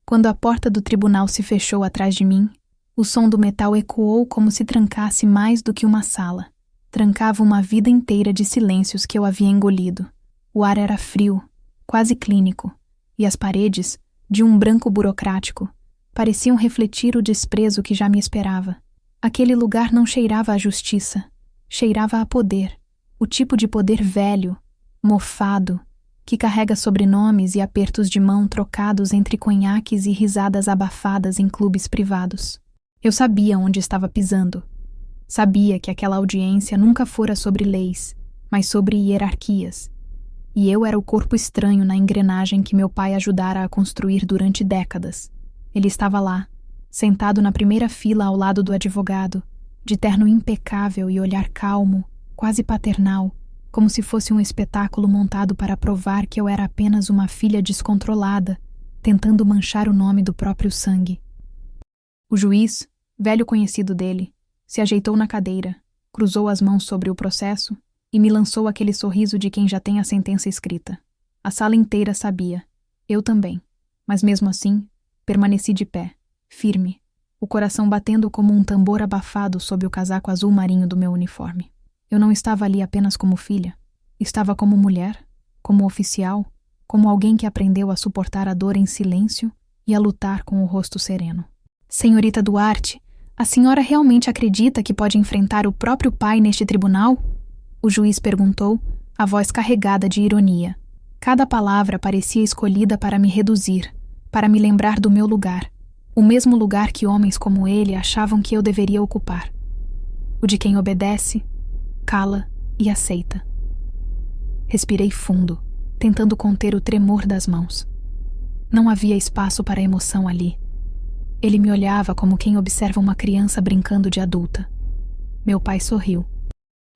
Quando a porta do tribunal se fechou atrás de mim, o som do metal ecoou como se trancasse mais do que uma sala. Trancava uma vida inteira de silêncios que eu havia engolido. O ar era frio, quase clínico, e as paredes, de um branco burocrático, pareciam refletir o desprezo que já me esperava. Aquele lugar não cheirava a justiça, cheirava a poder, o tipo de poder velho, mofado, que carrega sobrenomes e apertos de mão trocados entre conhaques e risadas abafadas em clubes privados. Eu sabia onde estava pisando. Sabia que aquela audiência nunca fora sobre leis, mas sobre hierarquias. E eu era o corpo estranho na engrenagem que meu pai ajudara a construir durante décadas. Ele estava lá, sentado na primeira fila ao lado do advogado, de terno impecável e olhar calmo, quase paternal, como se fosse um espetáculo montado para provar que eu era apenas uma filha descontrolada, tentando manchar o nome do próprio sangue. O juiz, velho conhecido dele, se ajeitou na cadeira, cruzou as mãos sobre o processo e me lançou aquele sorriso de quem já tem a sentença escrita. A sala inteira sabia, eu também, mas mesmo assim, permaneci de pé, firme, o coração batendo como um tambor abafado sob o casaco azul marinho do meu uniforme. Eu não estava ali apenas como filha. Estava como mulher, como oficial, como alguém que aprendeu a suportar a dor em silêncio e a lutar com o rosto sereno. Senhorita Duarte, a senhora realmente acredita que pode enfrentar o próprio pai neste tribunal? O juiz perguntou, a voz carregada de ironia. Cada palavra parecia escolhida para me reduzir, para me lembrar do meu lugar, o mesmo lugar que homens como ele achavam que eu deveria ocupar. O de quem obedece, cala e aceita. Respirei fundo, tentando conter o tremor das mãos. Não havia espaço para emoção ali. Ele me olhava como quem observa uma criança brincando de adulta. Meu pai sorriu.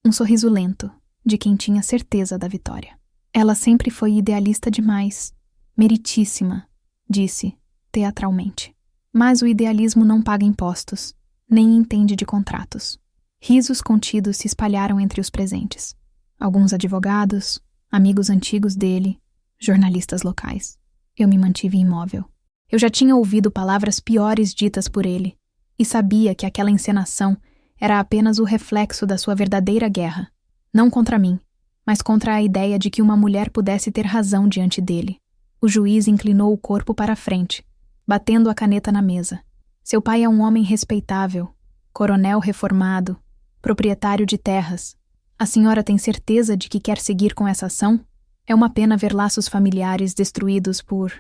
Um sorriso lento, de quem tinha certeza da vitória. Ela sempre foi idealista demais, meritíssima, disse, teatralmente. Mas o idealismo não paga impostos, nem entende de contratos. Risos contidos se espalharam entre os presentes. Alguns advogados, amigos antigos dele, jornalistas locais. Eu me mantive imóvel. Eu já tinha ouvido palavras piores ditas por ele, e sabia que aquela encenação era apenas o reflexo da sua verdadeira guerra. Não contra mim, mas contra a ideia de que uma mulher pudesse ter razão diante dele. O juiz inclinou o corpo para a frente, batendo a caneta na mesa. Seu pai é um homem respeitável, coronel reformado, proprietário de terras. A senhora tem certeza de que quer seguir com essa ação? É uma pena ver laços familiares destruídos por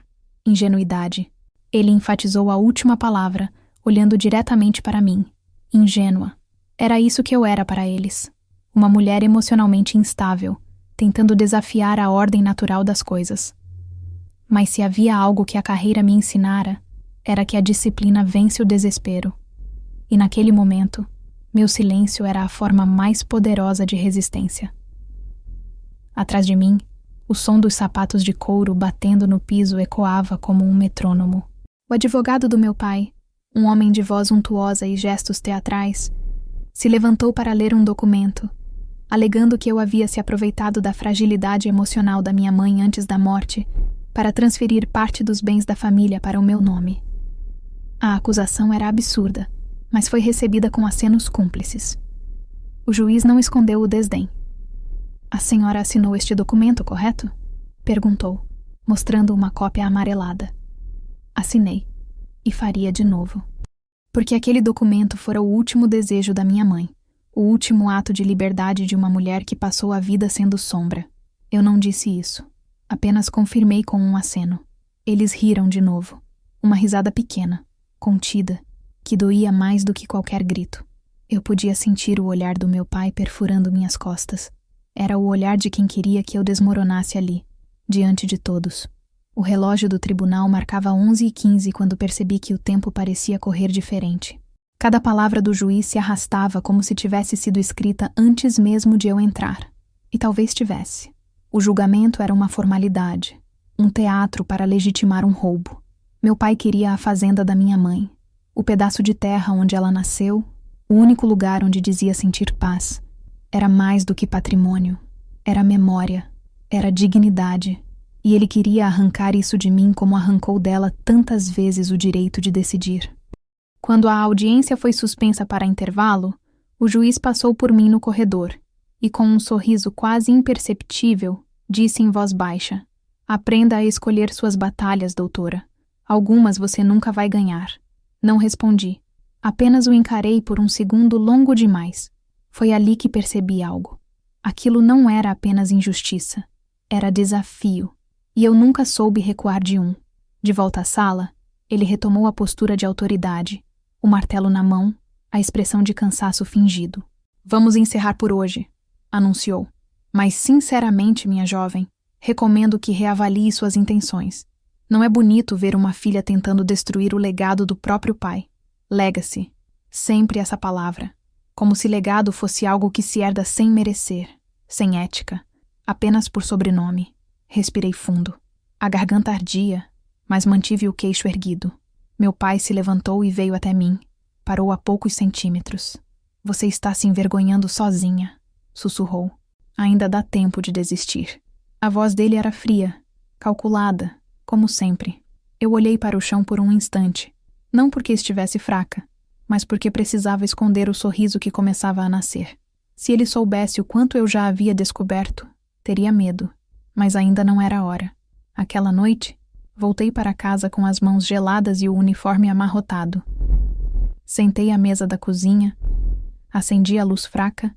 ingenuidade. Ele enfatizou a última palavra, olhando diretamente para mim. Ingênua. Era isso que eu era para eles. Uma mulher emocionalmente instável, tentando desafiar a ordem natural das coisas. Mas se havia algo que a carreira me ensinara, era que a disciplina vence o desespero. E naquele momento, meu silêncio era a forma mais poderosa de resistência. Atrás de mim, o som dos sapatos de couro batendo no piso ecoava como um metrônomo. O advogado do meu pai, um homem de voz untuosa e gestos teatrais, se levantou para ler um documento, alegando que eu havia se aproveitado da fragilidade emocional da minha mãe antes da morte para transferir parte dos bens da família para o meu nome. A acusação era absurda, mas foi recebida com acenos cúmplices. O juiz não escondeu o desdém. A senhora assinou este documento, correto? Perguntou, mostrando uma cópia amarelada. Assinei, e faria de novo. Porque aquele documento fora o último desejo da minha mãe, o último ato de liberdade de uma mulher que passou a vida sendo sombra. Eu não disse isso, apenas confirmei com um aceno. Eles riram de novo, uma risada pequena, contida, que doía mais do que qualquer grito. Eu podia sentir o olhar do meu pai perfurando minhas costas. Era o olhar de quem queria que eu desmoronasse ali, diante de todos. O relógio do tribunal marcava 11h15 quando percebi que o tempo parecia correr diferente. Cada palavra do juiz se arrastava como se tivesse sido escrita antes mesmo de eu entrar. E talvez tivesse. O julgamento era uma formalidade, um teatro para legitimar um roubo. Meu pai queria a fazenda da minha mãe, o pedaço de terra onde ela nasceu, o único lugar onde dizia sentir paz. Era mais do que patrimônio, era memória, era dignidade, E ele queria arrancar isso de mim como arrancou dela tantas vezes o direito de decidir. Quando a audiência foi suspensa para intervalo, o juiz passou por mim no corredor e, com um sorriso quase imperceptível, disse em voz baixa: "Aprenda a escolher suas batalhas, doutora. Algumas você nunca vai ganhar." Não respondi. Apenas o encarei por um segundo longo demais. Foi ali que percebi algo. Aquilo não era apenas injustiça. Era desafio. E eu nunca soube recuar de um. De volta à sala, ele retomou a postura de autoridade, o martelo na mão, a expressão de cansaço fingido. "Vamos encerrar por hoje", anunciou. "Mas, sinceramente, minha jovem, recomendo que reavalie suas intenções. Não é bonito ver uma filha tentando destruir o legado do próprio pai. Legacy. Sempre essa palavra. Como se legado fosse algo que se herda sem merecer, sem ética, apenas por sobrenome." Respirei fundo. A garganta ardia, mas mantive o queixo erguido. Meu pai se levantou e veio até mim. Parou a poucos centímetros. "Você está se envergonhando sozinha", sussurrou. "Ainda dá tempo de desistir." A voz dele era fria, calculada, como sempre. Eu olhei para o chão por um instante, não porque estivesse fraca, mas porque precisava esconder o sorriso que começava a nascer. Se ele soubesse o quanto eu já havia descoberto, teria medo, mas ainda não era a hora. Aquela noite, voltei para casa com as mãos geladas e o uniforme amarrotado. Sentei à mesa da cozinha, acendi a luz fraca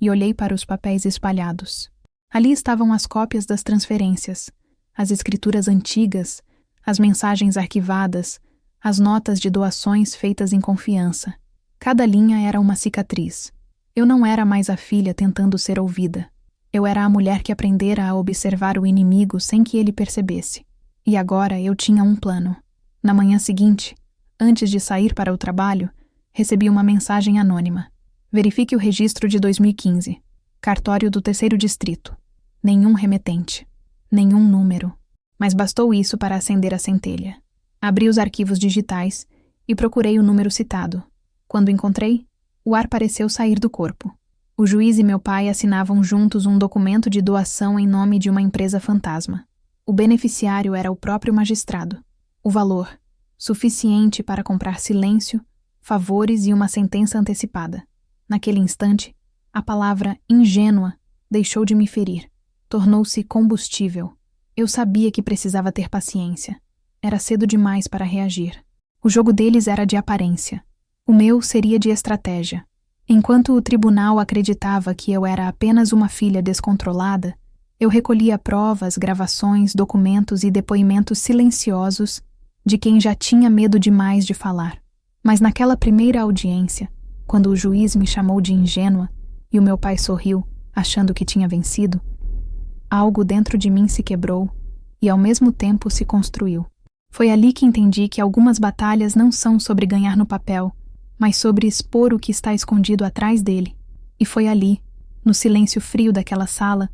e olhei para os papéis espalhados. Ali estavam as cópias das transferências, as escrituras antigas, as mensagens arquivadas, as notas de doações feitas em confiança. Cada linha era uma cicatriz. Eu não era mais a filha tentando ser ouvida. Eu era a mulher que aprendera a observar o inimigo sem que ele percebesse. E agora eu tinha um plano. Na manhã seguinte, antes de sair para o trabalho, recebi uma mensagem anônima. "Verifique o registro de 2015. Cartório do 3º Distrito. Nenhum remetente. Nenhum número." Mas bastou isso para acender a centelha. Abri os arquivos digitais e procurei o número citado. Quando encontrei, o ar pareceu sair do corpo. O juiz e meu pai assinavam juntos um documento de doação em nome de uma empresa fantasma. O beneficiário era o próprio magistrado. O valor, suficiente para comprar silêncio, favores e uma sentença antecipada. Naquele instante, a palavra ingênua deixou de me ferir. Tornou-se combustível. Eu sabia que precisava ter paciência. Era cedo demais para reagir. O jogo deles era de aparência. O meu seria de estratégia. Enquanto o tribunal acreditava que eu era apenas uma filha descontrolada, eu recolhia provas, gravações, documentos e depoimentos silenciosos de quem já tinha medo demais de falar. Mas naquela primeira audiência, quando o juiz me chamou de ingênua e o meu pai sorriu, achando que tinha vencido, algo dentro de mim se quebrou e ao mesmo tempo se construiu. Foi ali que entendi que algumas batalhas não são sobre ganhar no papel, mas sobre expor o que está escondido atrás dele. E foi ali, no silêncio frio daquela sala,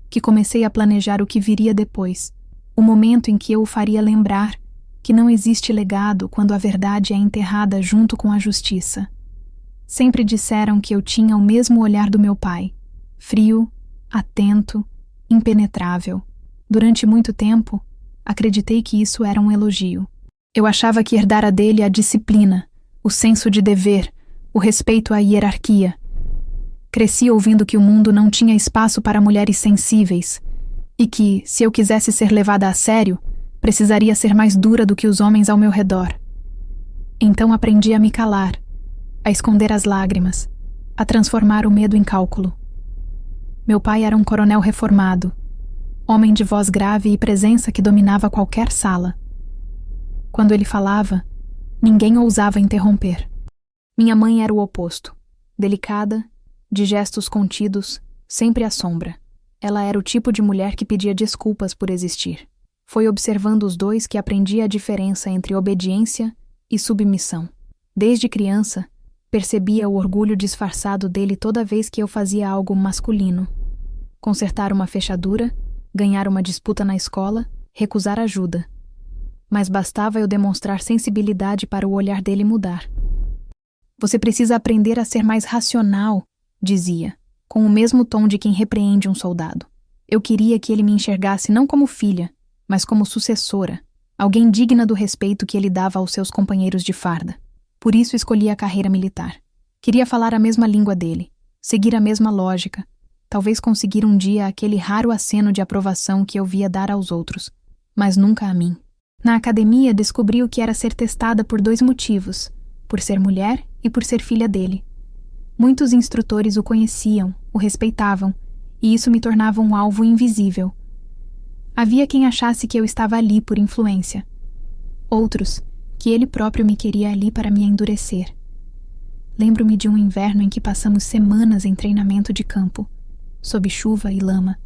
que comecei a planejar o que viria depois, o momento em que eu o faria lembrar que não existe legado quando a verdade é enterrada junto com a justiça. Sempre disseram que eu tinha o mesmo olhar do meu pai, frio, atento, impenetrável. Durante muito tempo, acreditei que isso era um elogio. Eu achava que herdara dele a disciplina, o senso de dever, o respeito à hierarquia. Cresci ouvindo que o mundo não tinha espaço para mulheres sensíveis e que, se eu quisesse ser levada a sério, precisaria ser mais dura do que os homens ao meu redor. Então aprendi a me calar, a esconder as lágrimas, a transformar o medo em cálculo. Meu pai era um coronel reformado, homem de voz grave e presença que dominava qualquer sala. Quando ele falava, ninguém ousava interromper. Minha mãe era o oposto, delicada, de gestos contidos, sempre à sombra. Ela era o tipo de mulher que pedia desculpas por existir. Foi observando os dois que aprendi a diferença entre obediência e submissão. Desde criança, percebia o orgulho disfarçado dele toda vez que eu fazia algo masculino. Consertar uma fechadura, ganhar uma disputa na escola, recusar ajuda. Mas bastava eu demonstrar sensibilidade para o olhar dele mudar. "Você precisa aprender a ser mais racional", dizia, com o mesmo tom de quem repreende um soldado. Eu queria que ele me enxergasse não como filha, mas como sucessora, alguém digna do respeito que ele dava aos seus companheiros de farda. Por isso escolhi a carreira militar. Queria falar a mesma língua dele, seguir a mesma lógica, talvez conseguir um dia aquele raro aceno de aprovação que eu via dar aos outros, mas nunca a mim. Na academia descobri o que era ser testada por 2 motivos, por ser mulher e por ser filha dele. Muitos instrutores o conheciam, o respeitavam, e isso me tornava um alvo invisível. Havia quem achasse que eu estava ali por influência. Outros, que ele próprio me queria ali para me endurecer. Lembro-me de um inverno em que passamos semanas em treinamento de campo, sob chuva e lama,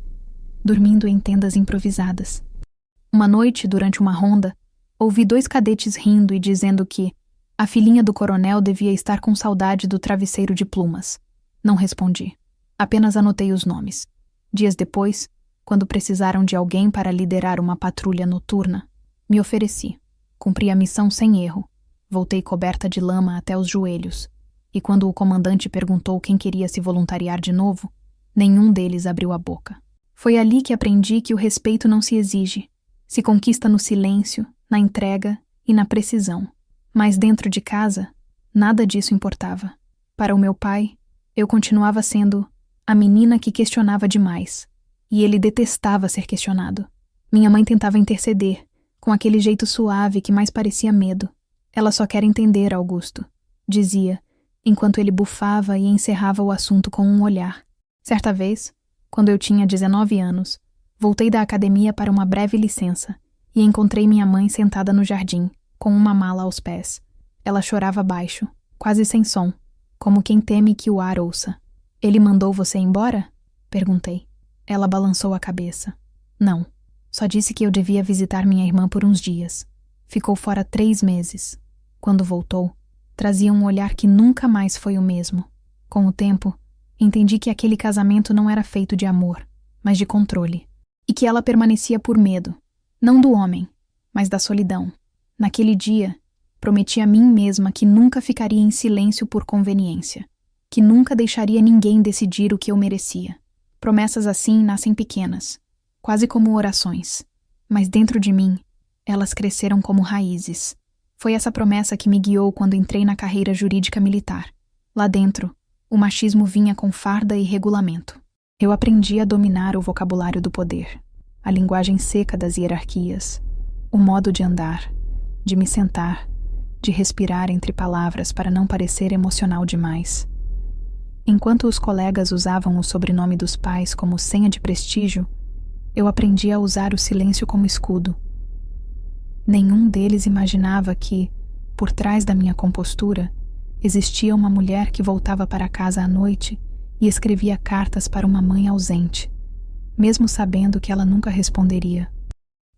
dormindo em tendas improvisadas. Uma noite, durante uma ronda, ouvi 2 cadetes rindo e dizendo que a filhinha do coronel devia estar com saudade do travesseiro de plumas. Não respondi. Apenas anotei os nomes. Dias depois, quando precisaram de alguém para liderar uma patrulha noturna, me ofereci. Cumpri a missão sem erro. Voltei coberta de lama até os joelhos. E quando o comandante perguntou quem queria se voluntariar de novo, nenhum deles abriu a boca. Foi ali que aprendi que o respeito não se exige. Se conquista no silêncio, na entrega e na precisão. Mas dentro de casa, nada disso importava. Para o meu pai, eu continuava sendo a menina que questionava demais. E ele detestava ser questionado. Minha mãe tentava interceder, com aquele jeito suave que mais parecia medo. Ela só quer entender, Augusto, dizia, enquanto ele bufava e encerrava o assunto com um olhar. Certa vez, quando eu tinha 19 anos, voltei da academia para uma breve licença e encontrei minha mãe sentada no jardim, com uma mala aos pés. Ela chorava baixo, quase sem som, como quem teme que o ar ouça. Ele mandou você embora? Perguntei. Ela balançou a cabeça. Não, só disse que eu devia visitar minha irmã por uns dias. Ficou fora 3 meses. Quando voltou, trazia um olhar que nunca mais foi o mesmo. Com o tempo, entendi que aquele casamento não era feito de amor, mas de controle. E que ela permanecia por medo, não do homem, mas da solidão. Naquele dia, prometi a mim mesma que nunca ficaria em silêncio por conveniência, que nunca deixaria ninguém decidir o que eu merecia. Promessas assim nascem pequenas, quase como orações, mas dentro de mim, elas cresceram como raízes. Foi essa promessa que me guiou quando entrei na carreira jurídica militar. Lá dentro, o machismo vinha com farda e regulamento. Eu aprendi a dominar o vocabulário do poder, a linguagem seca das hierarquias, o modo de andar, de me sentar, de respirar entre palavras para não parecer emocional demais. Enquanto os colegas usavam o sobrenome dos pais como senha de prestígio, eu aprendi a usar o silêncio como escudo. Nenhum deles imaginava que, por trás da minha compostura, existia uma mulher que voltava para casa à noite e escrevia cartas para uma mãe ausente, mesmo sabendo que ela nunca responderia.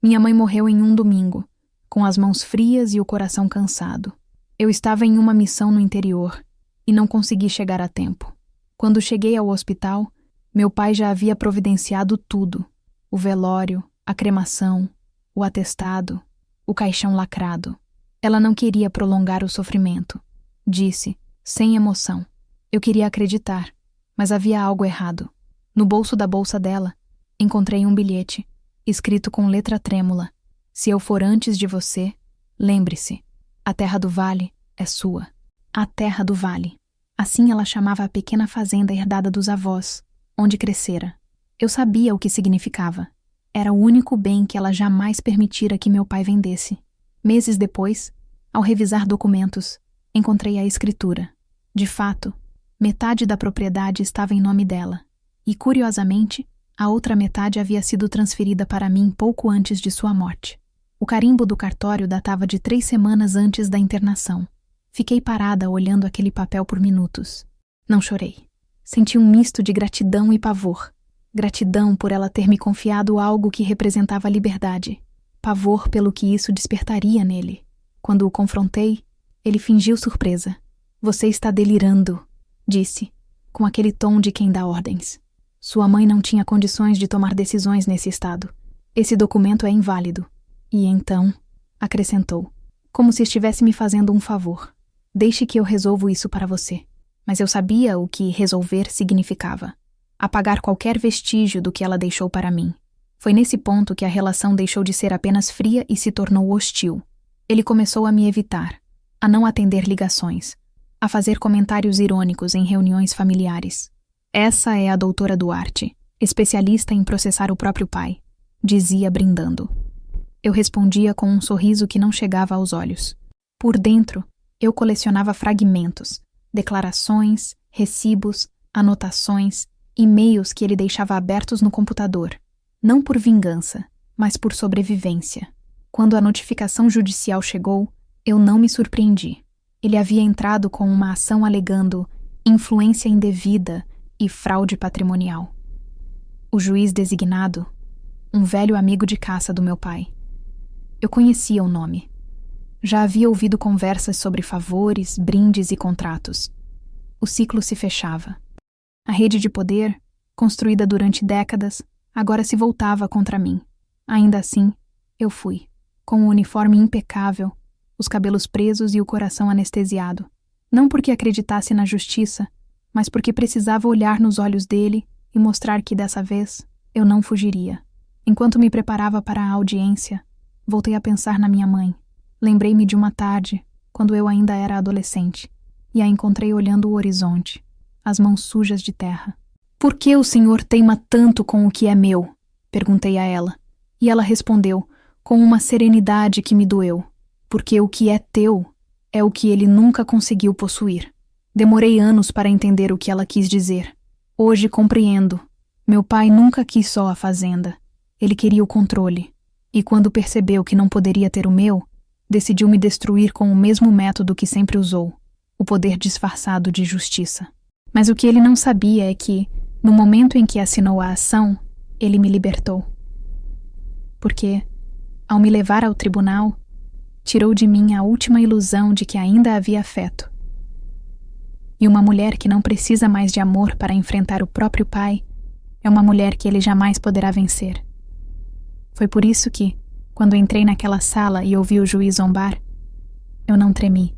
Minha mãe morreu em um domingo, com as mãos frias e o coração cansado. Eu estava em uma missão no interior e não consegui chegar a tempo. Quando cheguei ao hospital, meu pai já havia providenciado tudo: o velório, a cremação, o atestado, o caixão lacrado. Ela não queria prolongar o sofrimento. Disse, sem emoção. Eu queria acreditar, mas havia algo errado. No bolso da bolsa dela, encontrei um bilhete, escrito com letra trêmula. Se eu for antes de você, lembre-se, a terra do vale é sua. A terra do vale. Assim ela chamava a pequena fazenda herdada dos avós, onde crescera. Eu sabia o que significava. Era o único bem que ela jamais permitira que meu pai vendesse. Meses depois, ao revisar documentos, encontrei a escritura. De fato, metade da propriedade estava em nome dela, e, curiosamente, a outra metade havia sido transferida para mim pouco antes de sua morte. O carimbo do cartório datava de 3 semanas antes da internação. Fiquei parada olhando aquele papel por minutos. Não chorei. Senti um misto de gratidão e pavor. Gratidão por ela ter me confiado algo que representava a liberdade. Pavor pelo que isso despertaria nele. Quando o confrontei, ele fingiu surpresa. Você está delirando, disse, com aquele tom de quem dá ordens. Sua mãe não tinha condições de tomar decisões nesse estado. Esse documento é inválido. E então, acrescentou, como se estivesse me fazendo um favor. Deixe que eu resolvo isso para você. Mas eu sabia o que resolver significava. Apagar qualquer vestígio do que ela deixou para mim. Foi nesse ponto que a relação deixou de ser apenas fria e se tornou hostil. Ele começou a me evitar, a não atender ligações, a fazer comentários irônicos em reuniões familiares. Essa é a doutora Duarte, especialista em processar o próprio pai, dizia brindando. Eu respondia com um sorriso que não chegava aos olhos. Por dentro, eu colecionava fragmentos, declarações, recibos, anotações, e-mails que ele deixava abertos no computador, não por vingança, mas por sobrevivência. Quando a notificação judicial chegou, eu não me surpreendi. Ele havia entrado com uma ação alegando influência indevida e fraude patrimonial. O juiz designado, um velho amigo de caça do meu pai. Eu conhecia o nome. Já havia ouvido conversas sobre favores, brindes e contratos. O ciclo se fechava. A rede de poder, construída durante décadas, agora se voltava contra mim. Ainda assim, eu fui, com o uniforme impecável, os cabelos presos e o coração anestesiado. Não porque acreditasse na justiça, mas porque precisava olhar nos olhos dele e mostrar que dessa vez eu não fugiria. Enquanto me preparava para a audiência, voltei a pensar na minha mãe. Lembrei-me de uma tarde, quando eu ainda era adolescente, e a encontrei olhando o horizonte, as mãos sujas de terra. "Por que o senhor teima tanto com o que é meu?" perguntei a ela, e ela respondeu, com uma serenidade que me doeu. "Porque o que é teu é o que ele nunca conseguiu possuir." Demorei anos para entender o que ela quis dizer. Hoje compreendo. Meu pai nunca quis só a fazenda. Ele queria o controle. E quando percebeu que não poderia ter o meu, decidiu me destruir com o mesmo método que sempre usou, o poder disfarçado de justiça. Mas o que ele não sabia é que, no momento em que assinou a ação, ele me libertou. Porque, ao me levar ao tribunal, tirou de mim a última ilusão de que ainda havia afeto. E uma mulher que não precisa mais de amor para enfrentar o próprio pai é uma mulher que ele jamais poderá vencer. Foi por isso que, quando entrei naquela sala e ouvi o juiz zombar, eu não tremi,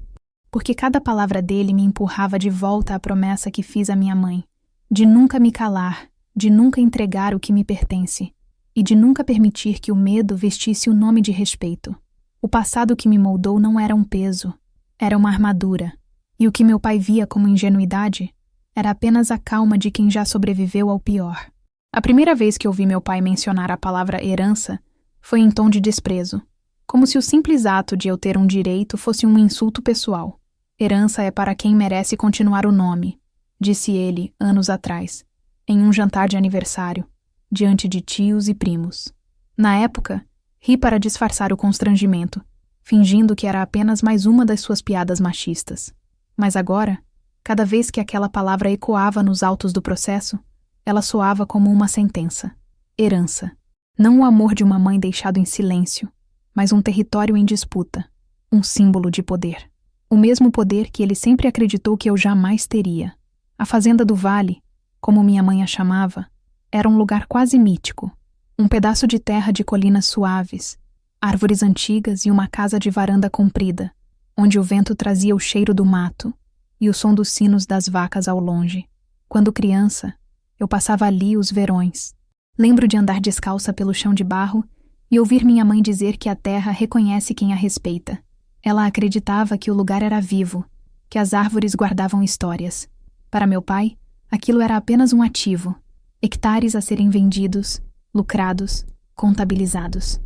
porque cada palavra dele me empurrava de volta à promessa que fiz à minha mãe, de nunca me calar, de nunca entregar o que me pertence, e de nunca permitir que o medo vestisse o nome de respeito. O passado que me moldou não era um peso, era uma armadura, e o que meu pai via como ingenuidade era apenas a calma de quem já sobreviveu ao pior. A primeira vez que ouvi meu pai mencionar a palavra herança foi em tom de desprezo, como se o simples ato de eu ter um direito fosse um insulto pessoal. "Herança é para quem merece continuar o nome", disse ele, anos atrás, em um jantar de aniversário, diante de tios e primos. Na época, ri para disfarçar o constrangimento, fingindo que era apenas mais uma das suas piadas machistas. Mas agora, cada vez que aquela palavra ecoava nos autos do processo, ela soava como uma sentença. Herança. Não o amor de uma mãe deixado em silêncio, mas um território em disputa, um símbolo de poder. O mesmo poder que ele sempre acreditou que eu jamais teria. A Fazenda do Vale, como minha mãe a chamava, era um lugar quase mítico, um pedaço de terra de colinas suaves, árvores antigas e uma casa de varanda comprida, onde o vento trazia o cheiro do mato e o som dos sinos das vacas ao longe. Quando criança, eu passava ali os verões. Lembro de andar descalça pelo chão de barro e ouvir minha mãe dizer que a terra reconhece quem a respeita. Ela acreditava que o lugar era vivo, que as árvores guardavam histórias. Para meu pai, aquilo era apenas um ativo, hectares a serem vendidos, lucrados, contabilizados.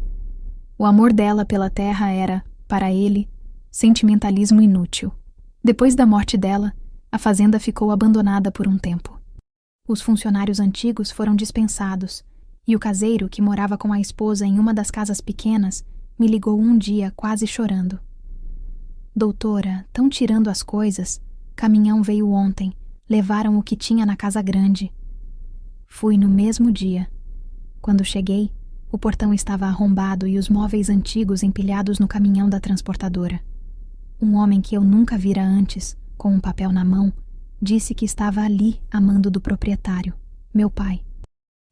O amor dela pela terra era, para ele, sentimentalismo inútil. Depois da morte dela, a fazenda ficou abandonada por um tempo. Os funcionários antigos foram dispensados, e o caseiro, que morava com a esposa em uma das casas pequenas, me ligou um dia quase chorando. "Doutora, tão tirando as coisas. Caminhão veio ontem. Levaram o que tinha na casa grande." Fui no mesmo dia. Quando cheguei, o portão estava arrombado e os móveis antigos empilhados no caminhão da transportadora. Um homem que eu nunca vira antes, com um papel na mão, disse que estava ali a mando do proprietário, meu pai.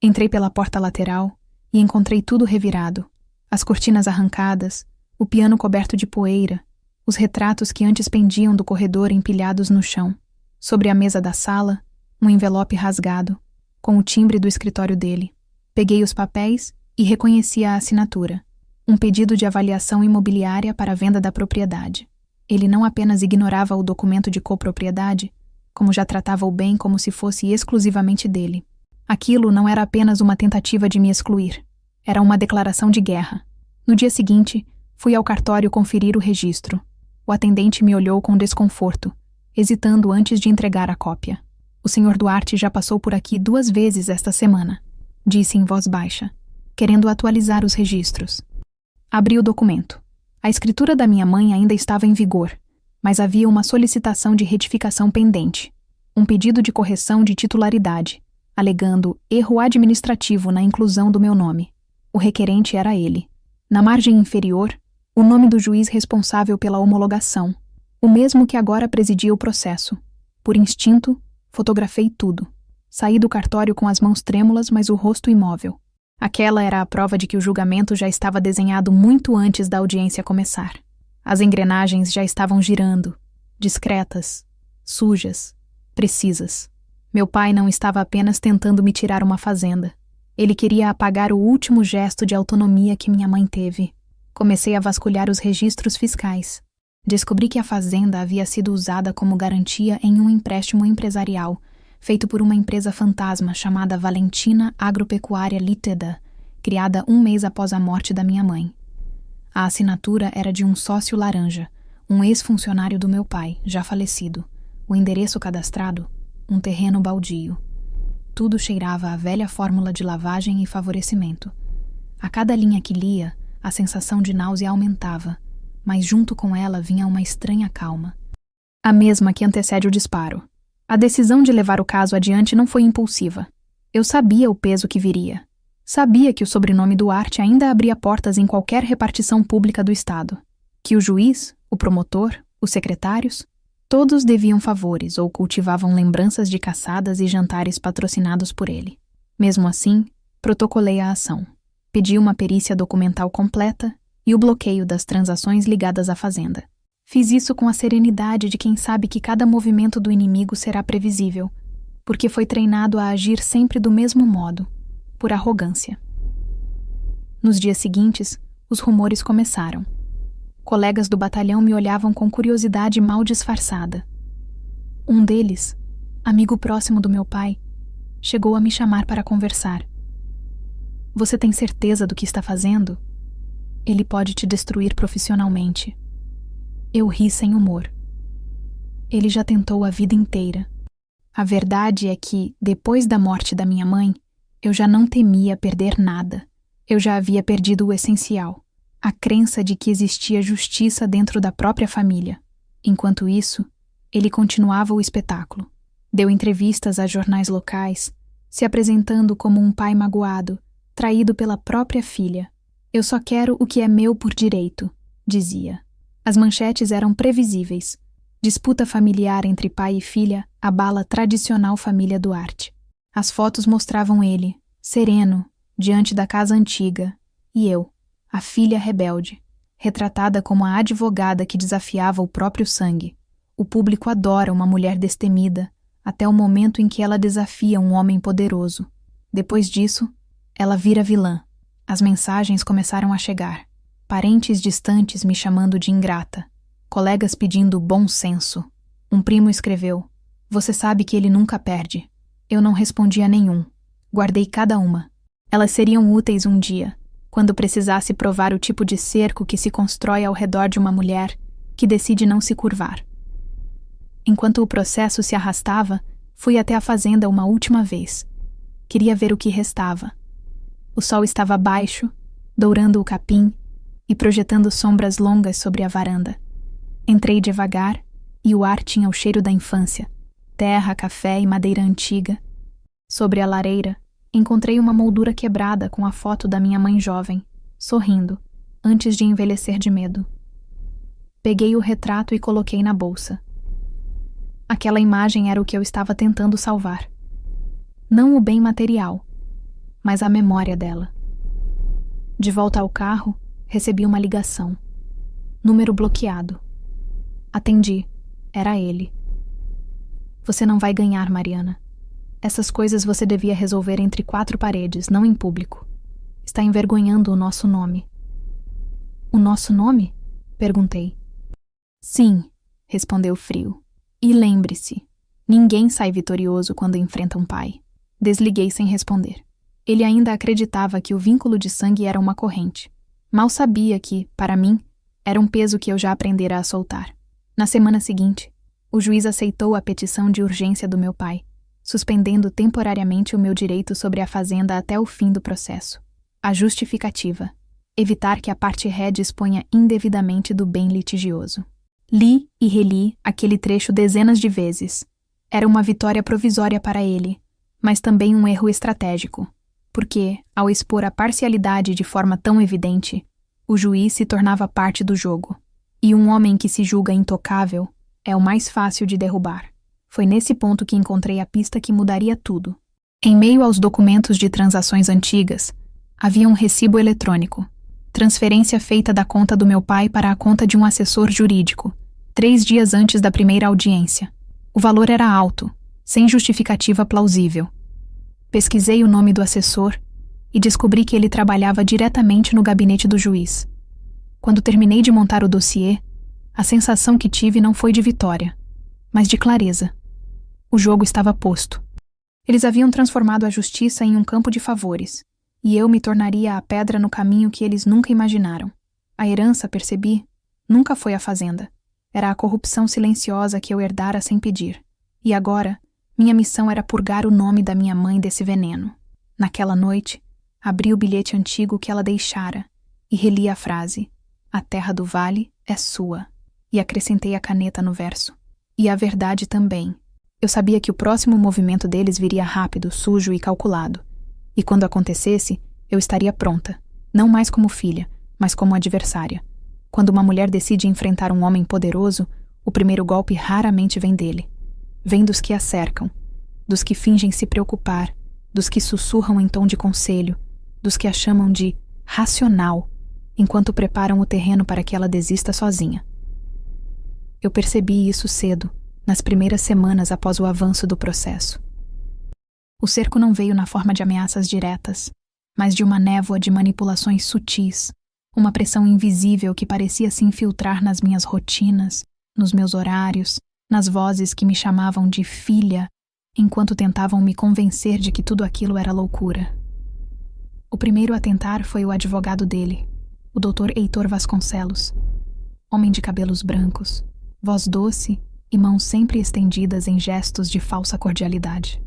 Entrei pela porta lateral e encontrei tudo revirado. As cortinas arrancadas, o piano coberto de poeira, os retratos que antes pendiam do corredor empilhados no chão. Sobre a mesa da sala, um envelope rasgado, com o timbre do escritório dele. Peguei os papéis e reconhecia a assinatura. Um pedido de avaliação imobiliária para a venda da propriedade. Ele não apenas ignorava o documento de copropriedade, como já tratava o bem como se fosse exclusivamente dele. Aquilo não era apenas uma tentativa de me excluir. Era uma declaração de guerra. No dia seguinte, fui ao cartório conferir o registro. O atendente me olhou com desconforto, hesitando antes de entregar a cópia. O Sr. Duarte já passou por aqui 2 vezes esta semana, disse em voz baixa, querendo atualizar os registros. Abri o documento. A escritura da minha mãe ainda estava em vigor, mas havia uma solicitação de retificação pendente, um pedido de correção de titularidade, alegando erro administrativo na inclusão do meu nome. O requerente era ele. Na margem inferior, o nome do juiz responsável pela homologação, o mesmo que agora presidia o processo. Por instinto, fotografei tudo. Saí do cartório com as mãos trêmulas, mas o rosto imóvel. Aquela era a prova de que o julgamento já estava desenhado muito antes da audiência começar. As engrenagens já estavam girando, discretas, sujas, precisas. Meu pai não estava apenas tentando me tirar uma fazenda. Ele queria apagar o último gesto de autonomia que minha mãe teve. Comecei a vasculhar os registros fiscais. Descobri que a fazenda havia sido usada como garantia em um empréstimo empresarial, feito por uma empresa fantasma chamada Valentina Agropecuária Ltda, criada 1 mês após a morte da minha mãe. A assinatura era de um sócio laranja, um ex-funcionário do meu pai, já falecido. O endereço cadastrado, um terreno baldio. Tudo cheirava a velha fórmula de lavagem e favorecimento. A cada linha que lia, a sensação de náusea aumentava, mas junto com ela vinha uma estranha calma. A mesma que antecede o disparo. A decisão de levar o caso adiante não foi impulsiva. Eu sabia o peso que viria. Sabia que o sobrenome Duarte ainda abria portas em qualquer repartição pública do Estado. Que o juiz, o promotor, os secretários, todos deviam favores ou cultivavam lembranças de caçadas e jantares patrocinados por ele. Mesmo assim, protocolei a ação. Pedi uma perícia documental completa e o bloqueio das transações ligadas à fazenda. Fiz isso com a serenidade de quem sabe que cada movimento do inimigo será previsível, porque foi treinado a agir sempre do mesmo modo, por arrogância. Nos dias seguintes, os rumores começaram. Colegas do batalhão me olhavam com curiosidade mal disfarçada. Um deles, amigo próximo do meu pai, chegou a me chamar para conversar. Você tem certeza do que está fazendo? Ele pode te destruir profissionalmente. Eu ri sem humor. Ele já tentou a vida inteira. A verdade é que, depois da morte da minha mãe, eu já não temia perder nada. Eu já havia perdido o essencial, a crença de que existia justiça dentro da própria família. Enquanto isso, ele continuava o espetáculo. Deu entrevistas a jornais locais, se apresentando como um pai magoado, traído pela própria filha. Eu só quero o que é meu por direito, dizia. As manchetes eram previsíveis. Disputa familiar entre pai e filha abala a tradicional família Duarte. As fotos mostravam ele, sereno, diante da casa antiga, e eu, a filha rebelde, retratada como a advogada que desafiava o próprio sangue. O público adora uma mulher destemida, até o momento em que ela desafia um homem poderoso. Depois disso, ela vira vilã. As mensagens começaram a chegar. Parentes distantes me chamando de ingrata. Colegas pedindo bom senso. Um primo escreveu: "Você sabe que ele nunca perde." Eu não respondi a nenhum. Guardei cada uma. Elas seriam úteis um dia, quando precisasse provar o tipo de cerco que se constrói ao redor de uma mulher que decide não se curvar. Enquanto o processo se arrastava, fui até a fazenda uma última vez. Queria ver o que restava. O sol estava baixo, dourando o capim e projetando sombras longas sobre a varanda. Entrei devagar e o ar tinha o cheiro da infância, terra, café e madeira antiga. Sobre a lareira, encontrei uma moldura quebrada com a foto da minha mãe jovem, sorrindo, antes de envelhecer de medo. Peguei o retrato e coloquei na bolsa. Aquela imagem era o que eu estava tentando salvar. Não o bem material, mas a memória dela. De volta ao carro, recebi uma ligação. Número bloqueado. Atendi. Era ele. Você não vai ganhar, Mariana. Essas coisas você devia resolver entre 4 paredes, não em público. Está envergonhando o nosso nome. O nosso nome? Perguntei. Sim, respondeu frio. E lembre-se, ninguém sai vitorioso quando enfrenta um pai. Desliguei sem responder. Ele ainda acreditava que o vínculo de sangue era uma corrente. Mal sabia que, para mim, era um peso que eu já aprendera a soltar. Na semana seguinte, o juiz aceitou a petição de urgência do meu pai, suspendendo temporariamente o meu direito sobre a fazenda até o fim do processo. A justificativa: evitar que a parte ré disponha indevidamente do bem litigioso. Li e reli aquele trecho dezenas de vezes. Era uma vitória provisória para ele, mas também um erro estratégico, porque, ao expor a parcialidade de forma tão evidente, o juiz se tornava parte do jogo, e um homem que se julga intocável é o mais fácil de derrubar. Foi nesse ponto que encontrei a pista que mudaria tudo. Em meio aos documentos de transações antigas, havia um recibo eletrônico, transferência feita da conta do meu pai para a conta de um assessor jurídico, 3 dias antes da primeira audiência. O valor era alto, sem justificativa plausível. Pesquisei o nome do assessor e descobri que ele trabalhava diretamente no gabinete do juiz. Quando terminei de montar o dossiê, a sensação que tive não foi de vitória, mas de clareza. O jogo estava posto. Eles haviam transformado a justiça em um campo de favores, e eu me tornaria a pedra no caminho que eles nunca imaginaram. A herança, percebi, nunca foi a fazenda. Era a corrupção silenciosa que eu herdara sem pedir. E agora, minha missão era purgar o nome da minha mãe desse veneno. Naquela noite, abri o bilhete antigo que ela deixara e reli a frase: "A terra do vale é sua." E acrescentei a caneta no verso: "E a verdade também." Eu sabia que o próximo movimento deles viria rápido, sujo e calculado. E quando acontecesse, eu estaria pronta, não mais como filha, mas como adversária. Quando uma mulher decide enfrentar um homem poderoso, o primeiro golpe raramente vem dele. Vem dos que a cercam, dos que fingem se preocupar, dos que sussurram em tom de conselho, dos que a chamam de racional, enquanto preparam o terreno para que ela desista sozinha. Eu percebi isso cedo, nas primeiras semanas após o avanço do processo. O cerco não veio na forma de ameaças diretas, mas de uma névoa de manipulações sutis, uma pressão invisível que parecia se infiltrar nas minhas rotinas, nos meus horários, nas vozes que me chamavam de filha, enquanto tentavam me convencer de que tudo aquilo era loucura. O primeiro a tentar foi o advogado dele, o Dr. Heitor Vasconcelos, homem de cabelos brancos, voz doce e mãos sempre estendidas em gestos de falsa cordialidade.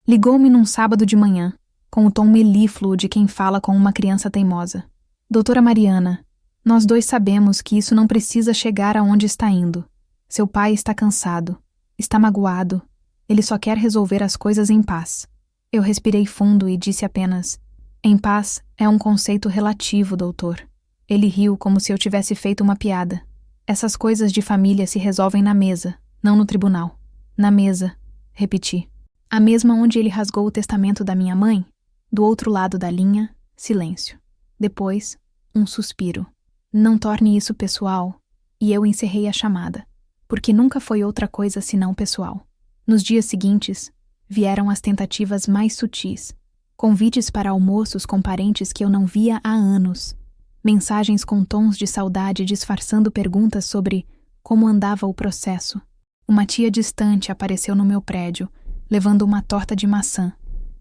Ligou-me num sábado de manhã, com o tom melífluo de quem fala com uma criança teimosa. "Doutora Mariana, nós dois sabemos que isso não precisa chegar aonde está indo. Seu pai está cansado, está magoado, ele só quer resolver as coisas em paz." Eu respirei fundo e disse apenas: "Em paz é um conceito relativo, doutor." Ele riu como se eu tivesse feito uma piada. "Essas coisas de família se resolvem na mesa, não no tribunal." "Na mesa", repeti. "A mesma onde ele rasgou o testamento da minha mãe?" Do outro lado da linha, silêncio. Depois, um suspiro. "Não torne isso pessoal." E eu encerrei a chamada, porque nunca foi outra coisa senão pessoal. Nos dias seguintes, vieram as tentativas mais sutis. Convites para almoços com parentes que eu não via há anos. Mensagens com tons de saudade disfarçando perguntas sobre como andava o processo. Uma tia distante apareceu no meu prédio, levando uma torta de maçã,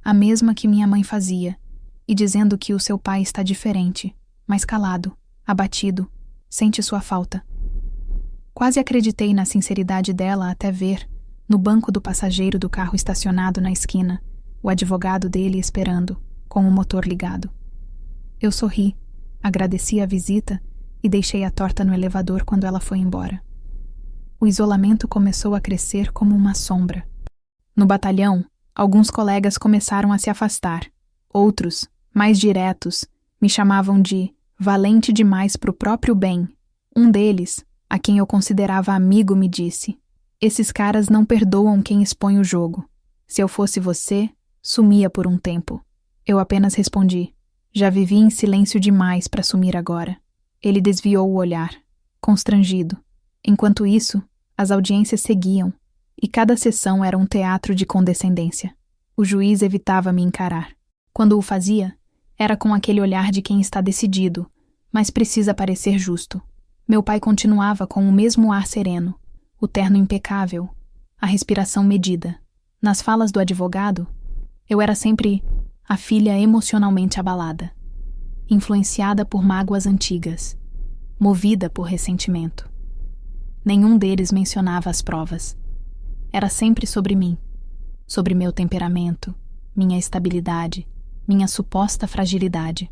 a mesma que minha mãe fazia, e dizendo que o seu pai está diferente, mas calado, abatido, sente sua falta. Quase acreditei na sinceridade dela até ver, no banco do passageiro do carro estacionado na esquina, o advogado dele esperando, com o motor ligado. Eu sorri, agradeci a visita e deixei a torta no elevador quando ela foi embora. O isolamento começou a crescer como uma sombra. No batalhão, alguns colegas começaram a se afastar. Outros, mais diretos, me chamavam de valente demais pro próprio bem. Um deles, a quem eu considerava amigo, me disse: "Esses caras não perdoam quem expõe o jogo. Se eu fosse você, sumia por um tempo." Eu apenas respondi: "Já vivi em silêncio demais para sumir agora." Ele desviou o olhar, constrangido. Enquanto isso, as audiências seguiam, e cada sessão era um teatro de condescendência. O juiz evitava me encarar. Quando o fazia, Era com aquele olhar de quem está decidido, mas precisa parecer justo. Meu pai continuava com o mesmo ar sereno, o terno impecável, a respiração medida. Nas falas do advogado, eu era sempre a filha emocionalmente abalada, influenciada por mágoas antigas, movida por ressentimento. Nenhum deles mencionava as provas. Era sempre sobre mim, sobre meu temperamento, minha estabilidade, minha suposta fragilidade.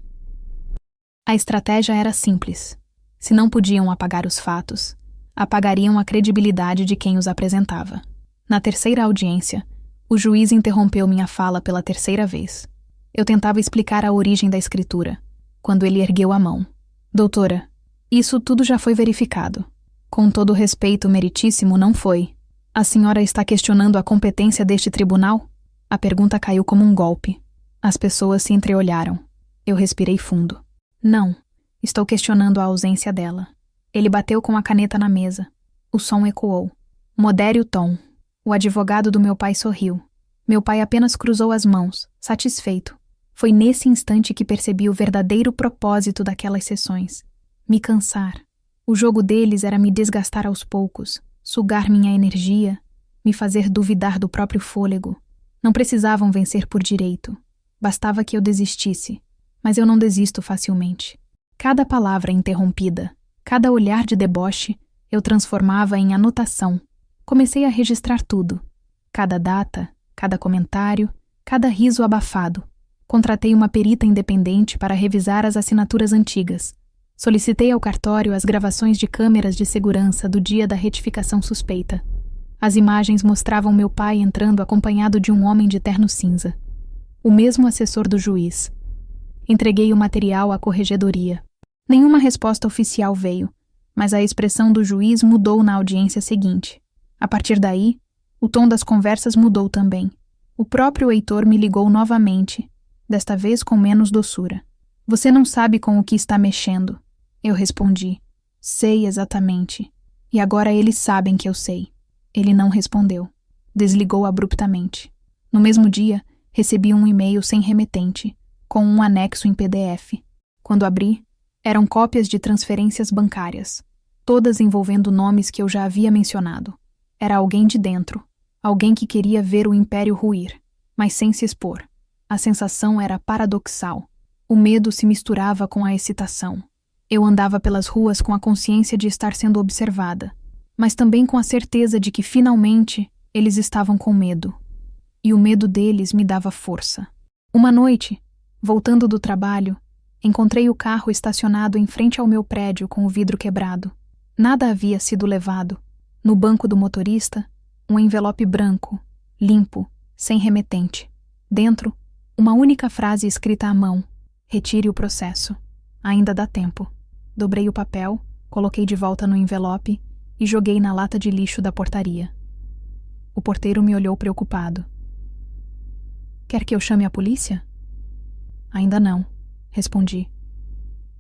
A estratégia era simples. Se não podiam apagar os fatos, apagariam a credibilidade de quem os apresentava. Na terceira audiência, o juiz interrompeu minha fala pela terceira vez. Eu tentava explicar a origem da escritura, quando ele ergueu a mão. Doutora, isso tudo já foi verificado. Com todo respeito meritíssimo, não foi. A senhora está questionando a competência deste tribunal? A pergunta caiu como um golpe. As pessoas se entreolharam. Eu respirei fundo. Não, estou questionando a ausência dela. Ele bateu com a caneta na mesa. O som ecoou. Modere o tom. O advogado do meu pai sorriu. Meu pai apenas cruzou as mãos, satisfeito. Foi nesse instante que percebi o verdadeiro propósito daquelas sessões. Me cansar. O jogo deles era me desgastar aos poucos, sugar minha energia, me fazer duvidar do próprio fôlego. Não precisavam vencer por direito. Bastava que eu desistisse. Mas eu não desisto facilmente. Cada palavra interrompida, cada olhar de deboche, eu transformava em anotação. Comecei a registrar tudo. Cada data, cada comentário, cada riso abafado. Contratei uma perita independente para revisar as assinaturas antigas. Solicitei ao cartório as gravações de câmeras de segurança do dia da retificação suspeita. As imagens mostravam meu pai entrando acompanhado de um homem de terno cinza. O mesmo assessor do juiz. Entreguei o material à corregedoria. Nenhuma resposta oficial veio, mas a expressão do juiz mudou na audiência seguinte. A partir daí, o tom das conversas mudou também. O próprio Heitor me ligou novamente, desta vez com menos doçura. Você não sabe com o que está mexendo. Eu respondi. Sei exatamente. E agora eles sabem que eu sei. Ele não respondeu. Desligou abruptamente. No mesmo dia, recebi um e-mail sem remetente, com um anexo em PDF. Quando abri, eram cópias de transferências bancárias, todas envolvendo nomes que eu já havia mencionado. Era alguém de dentro, alguém que queria ver o império ruir, mas sem se expor. A sensação era paradoxal. O medo se misturava com a excitação. Eu andava pelas ruas com a consciência de estar sendo observada, mas também com a certeza de que, finalmente, eles estavam com medo. E o medo deles me dava força. Uma noite, voltando do trabalho, encontrei o carro estacionado em frente ao meu prédio com o vidro quebrado. Nada havia sido levado. No banco do motorista, um envelope branco, limpo, sem remetente. Dentro, uma única frase escrita à mão. Retire o processo. Ainda dá tempo. Dobrei o papel, coloquei de volta no envelope e joguei na lata de lixo da portaria. O porteiro me olhou preocupado. Quer que eu chame a polícia? Ainda não, respondi.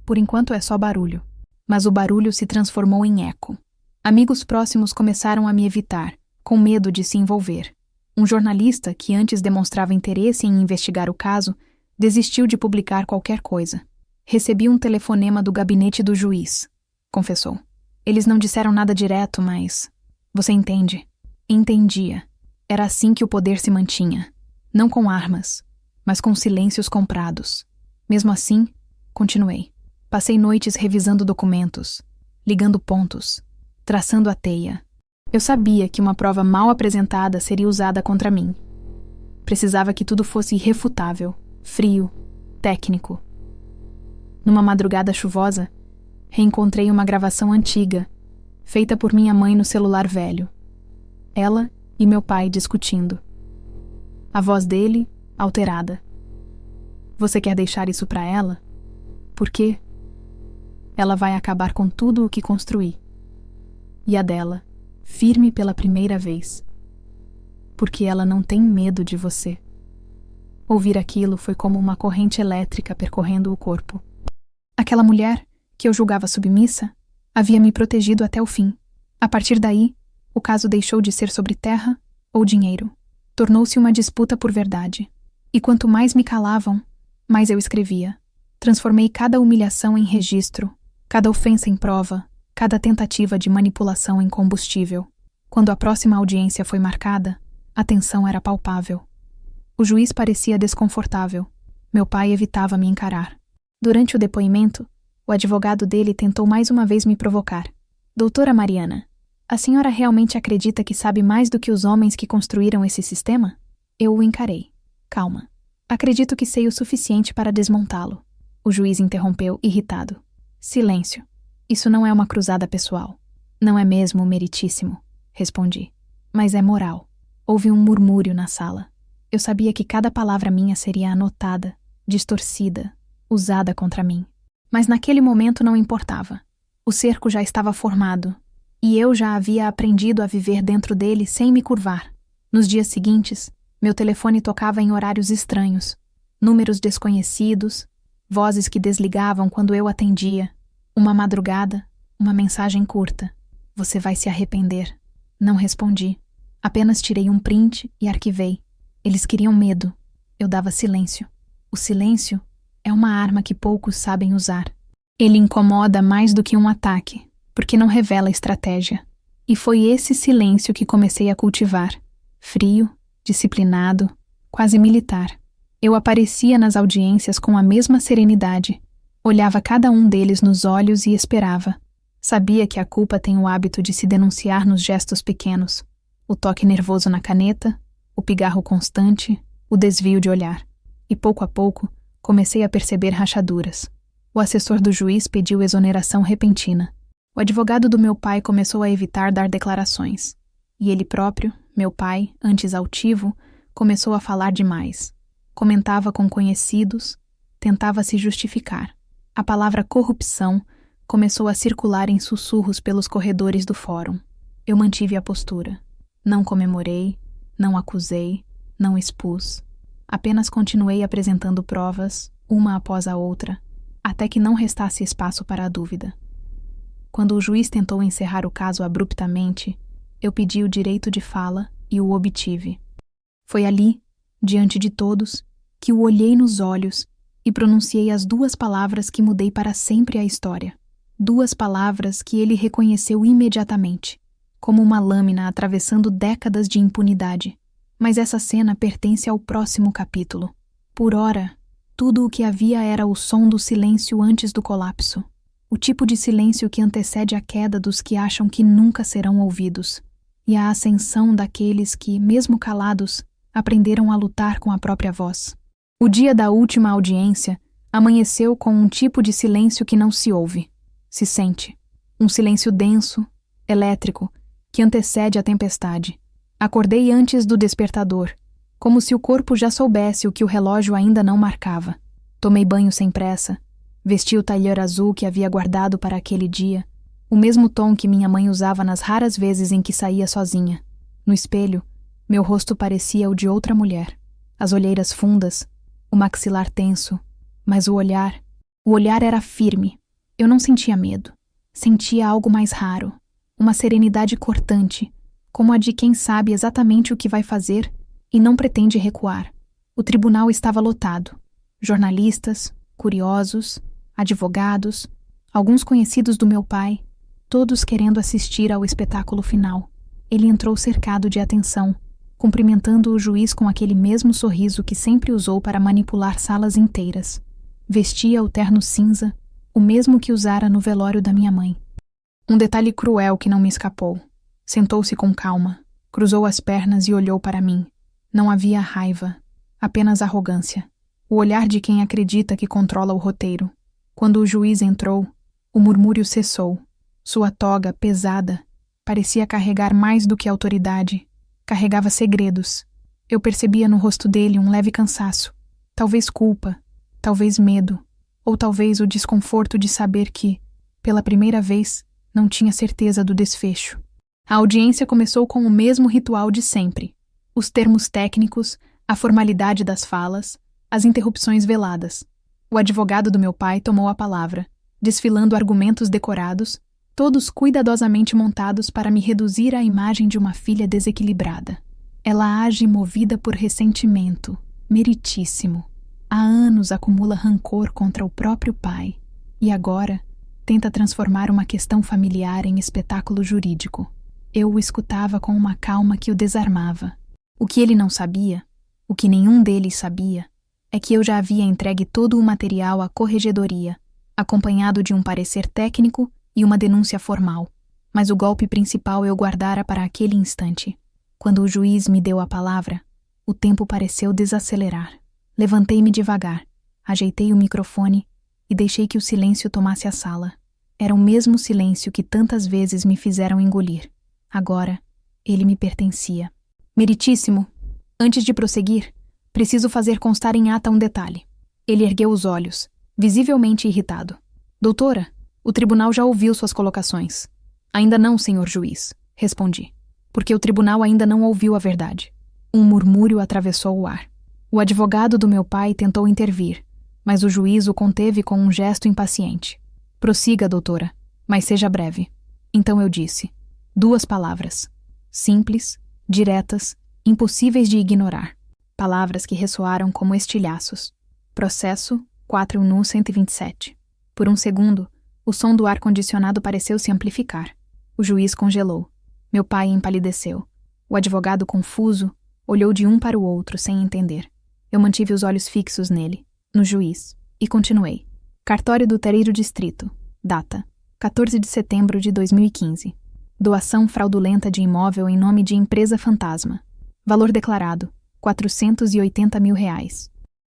Por enquanto é só barulho. Mas o barulho se transformou em eco. Amigos próximos começaram a me evitar, com medo de se envolver. Um jornalista, que antes demonstrava interesse em investigar o caso, desistiu de publicar qualquer coisa. Recebi um telefonema do gabinete do juiz, confessou. Eles não disseram nada direto, mas... Você entende? Entendia. Era assim que o poder se mantinha. Não com armas, mas com silêncios comprados. Mesmo assim, continuei. Passei noites revisando documentos, ligando pontos, traçando a teia. Eu sabia que uma prova mal apresentada seria usada contra mim. Precisava que tudo fosse irrefutável, frio, técnico. Numa madrugada chuvosa, reencontrei uma gravação antiga, feita por minha mãe no celular velho. Ela e meu pai discutindo. A voz dele, alterada. Você quer deixar isso para ela? Por quê? Ela vai acabar com tudo o que construí. E a dela, firme pela primeira vez. Porque ela não tem medo de você. Ouvir aquilo foi como uma corrente elétrica percorrendo o corpo. Aquela mulher, que eu julgava submissa, havia me protegido até o fim. A partir daí, o caso deixou de ser sobre terra ou dinheiro. Tornou-se uma disputa por verdade. E quanto mais me calavam, Mas eu escrevia. Transformei cada humilhação em registro, cada ofensa em prova, cada tentativa de manipulação em combustível. Quando a próxima audiência foi marcada, a tensão era palpável. O juiz parecia desconfortável. Meu pai evitava me encarar. Durante o depoimento, o advogado dele tentou mais uma vez me provocar. Doutora Mariana, a senhora realmente acredita que sabe mais do que os homens que construíram esse sistema? Eu o encarei. Calma. Acredito que sei o suficiente para desmontá-lo. O juiz interrompeu, irritado. Silêncio. Isso não é uma cruzada pessoal. Não é mesmo, meritíssimo, respondi. Mas é moral. Houve um murmúrio na sala. Eu sabia que cada palavra minha seria anotada, distorcida, usada contra mim. Mas naquele momento não importava. O cerco já estava formado, e eu já havia aprendido a viver dentro dele sem me curvar. Nos dias seguintes, meu telefone tocava em horários estranhos, números desconhecidos, vozes que desligavam quando eu atendia. Uma madrugada, uma mensagem curta. Você vai se arrepender. Não respondi. Apenas tirei um print e arquivei. Eles queriam medo. Eu dava silêncio. O silêncio é uma arma que poucos sabem usar. Ele incomoda mais do que um ataque, porque não revela estratégia. E foi esse silêncio que comecei a cultivar. Frio, disciplinado, quase militar. Eu aparecia nas audiências com a mesma serenidade. Olhava cada um deles nos olhos e esperava. Sabia que a culpa tem o hábito de se denunciar nos gestos pequenos. O toque nervoso na caneta, o pigarro constante, o desvio de olhar. E pouco a pouco, comecei a perceber rachaduras. O assessor do juiz pediu exoneração repentina. O advogado do meu pai começou a evitar dar declarações. E ele próprio, meu pai, antes altivo, começou a falar demais. Comentava com conhecidos, tentava se justificar. A palavra corrupção começou a circular em sussurros pelos corredores do fórum. Eu mantive a postura. Não comemorei, não acusei, não expus. Apenas continuei apresentando provas, uma após a outra, até que não restasse espaço para a dúvida. Quando o juiz tentou encerrar o caso abruptamente, eu pedi o direito de fala e o obtive. Foi ali, diante de todos, que o olhei nos olhos e pronunciei as 2 palavras que mudei para sempre a história. 2 palavras que ele reconheceu imediatamente, como uma lâmina atravessando décadas de impunidade. Mas essa cena pertence ao próximo capítulo. Por ora, tudo o que havia era o som do silêncio antes do colapso. O tipo de silêncio que antecede a queda dos que acham que nunca serão ouvidos. E a ascensão daqueles que, mesmo calados, aprenderam a lutar com a própria voz. O dia da última audiência amanheceu com um tipo de silêncio que não se ouve. Se sente. Um silêncio denso, elétrico, que antecede a tempestade. Acordei antes do despertador, como se o corpo já soubesse o que o relógio ainda não marcava. Tomei banho sem pressa. Vesti o tailleur azul que havia guardado para aquele dia, o mesmo tom que minha mãe usava nas raras vezes em que saía sozinha. No espelho, meu rosto parecia o de outra mulher. As olheiras fundas, o maxilar tenso, mas o olhar era firme. Eu não sentia medo. Sentia algo mais raro, uma serenidade cortante, como a de quem sabe exatamente o que vai fazer e não pretende recuar. O tribunal estava lotado. Jornalistas, curiosos, advogados, alguns conhecidos do meu pai, todos querendo assistir ao espetáculo final. Ele entrou cercado de atenção, cumprimentando o juiz com aquele mesmo sorriso que sempre usou para manipular salas inteiras. Vestia o terno cinza, o mesmo que usara no velório da minha mãe. Um detalhe cruel que não me escapou. Sentou-se com calma, cruzou as pernas e olhou para mim. Não havia raiva, apenas arrogância. O olhar de quem acredita que controla o roteiro. Quando o juiz entrou, o murmúrio cessou. Sua toga, pesada, parecia carregar mais do que autoridade. Carregava segredos. Eu percebia no rosto dele um leve cansaço. Talvez culpa, talvez medo, ou talvez o desconforto de saber que, pela primeira vez, não tinha certeza do desfecho. A audiência começou com o mesmo ritual de sempre. Os termos técnicos, a formalidade das falas, as interrupções veladas. O advogado do meu pai tomou a palavra, desfilando argumentos decorados, todos cuidadosamente montados para me reduzir à imagem de uma filha desequilibrada. Ela age movida por ressentimento, meritíssimo. Há anos acumula rancor contra o próprio pai e agora tenta transformar uma questão familiar em espetáculo jurídico. Eu o escutava com uma calma que o desarmava. O que ele não sabia, o que nenhum deles sabia, é que eu já havia entregue todo o material à corregedoria, acompanhado de um parecer técnico e uma denúncia formal. Mas o golpe principal eu guardara para aquele instante. Quando o juiz me deu a palavra, o tempo pareceu desacelerar. Levantei-me devagar, ajeitei o microfone e deixei que o silêncio tomasse a sala. Era o mesmo silêncio que tantas vezes me fizeram engolir. Agora, ele me pertencia. Meritíssimo, antes de prosseguir, preciso fazer constar em ata um detalhe. Ele ergueu os olhos, visivelmente irritado. Doutora, o tribunal já ouviu suas colocações. Ainda não, senhor juiz, respondi, porque o tribunal ainda não ouviu a verdade. Um murmúrio atravessou o ar. O advogado do meu pai tentou intervir, mas o juiz o conteve com um gesto impaciente. Prossiga, doutora, mas seja breve. Então eu disse. 2 palavras. Simples, diretas, impossíveis de ignorar. Palavras que ressoaram como estilhaços. Processo 4.127. Por um segundo, o som do ar-condicionado pareceu se amplificar. O juiz congelou. Meu pai empalideceu. O advogado, confuso, olhou de um para o outro sem entender. Eu mantive os olhos fixos nele, no juiz, e continuei. Cartório do Terreiro Distrito. Data: 14 de setembro de 2015. Doação fraudulenta de imóvel em nome de empresa fantasma. Valor declarado: R$480 mil.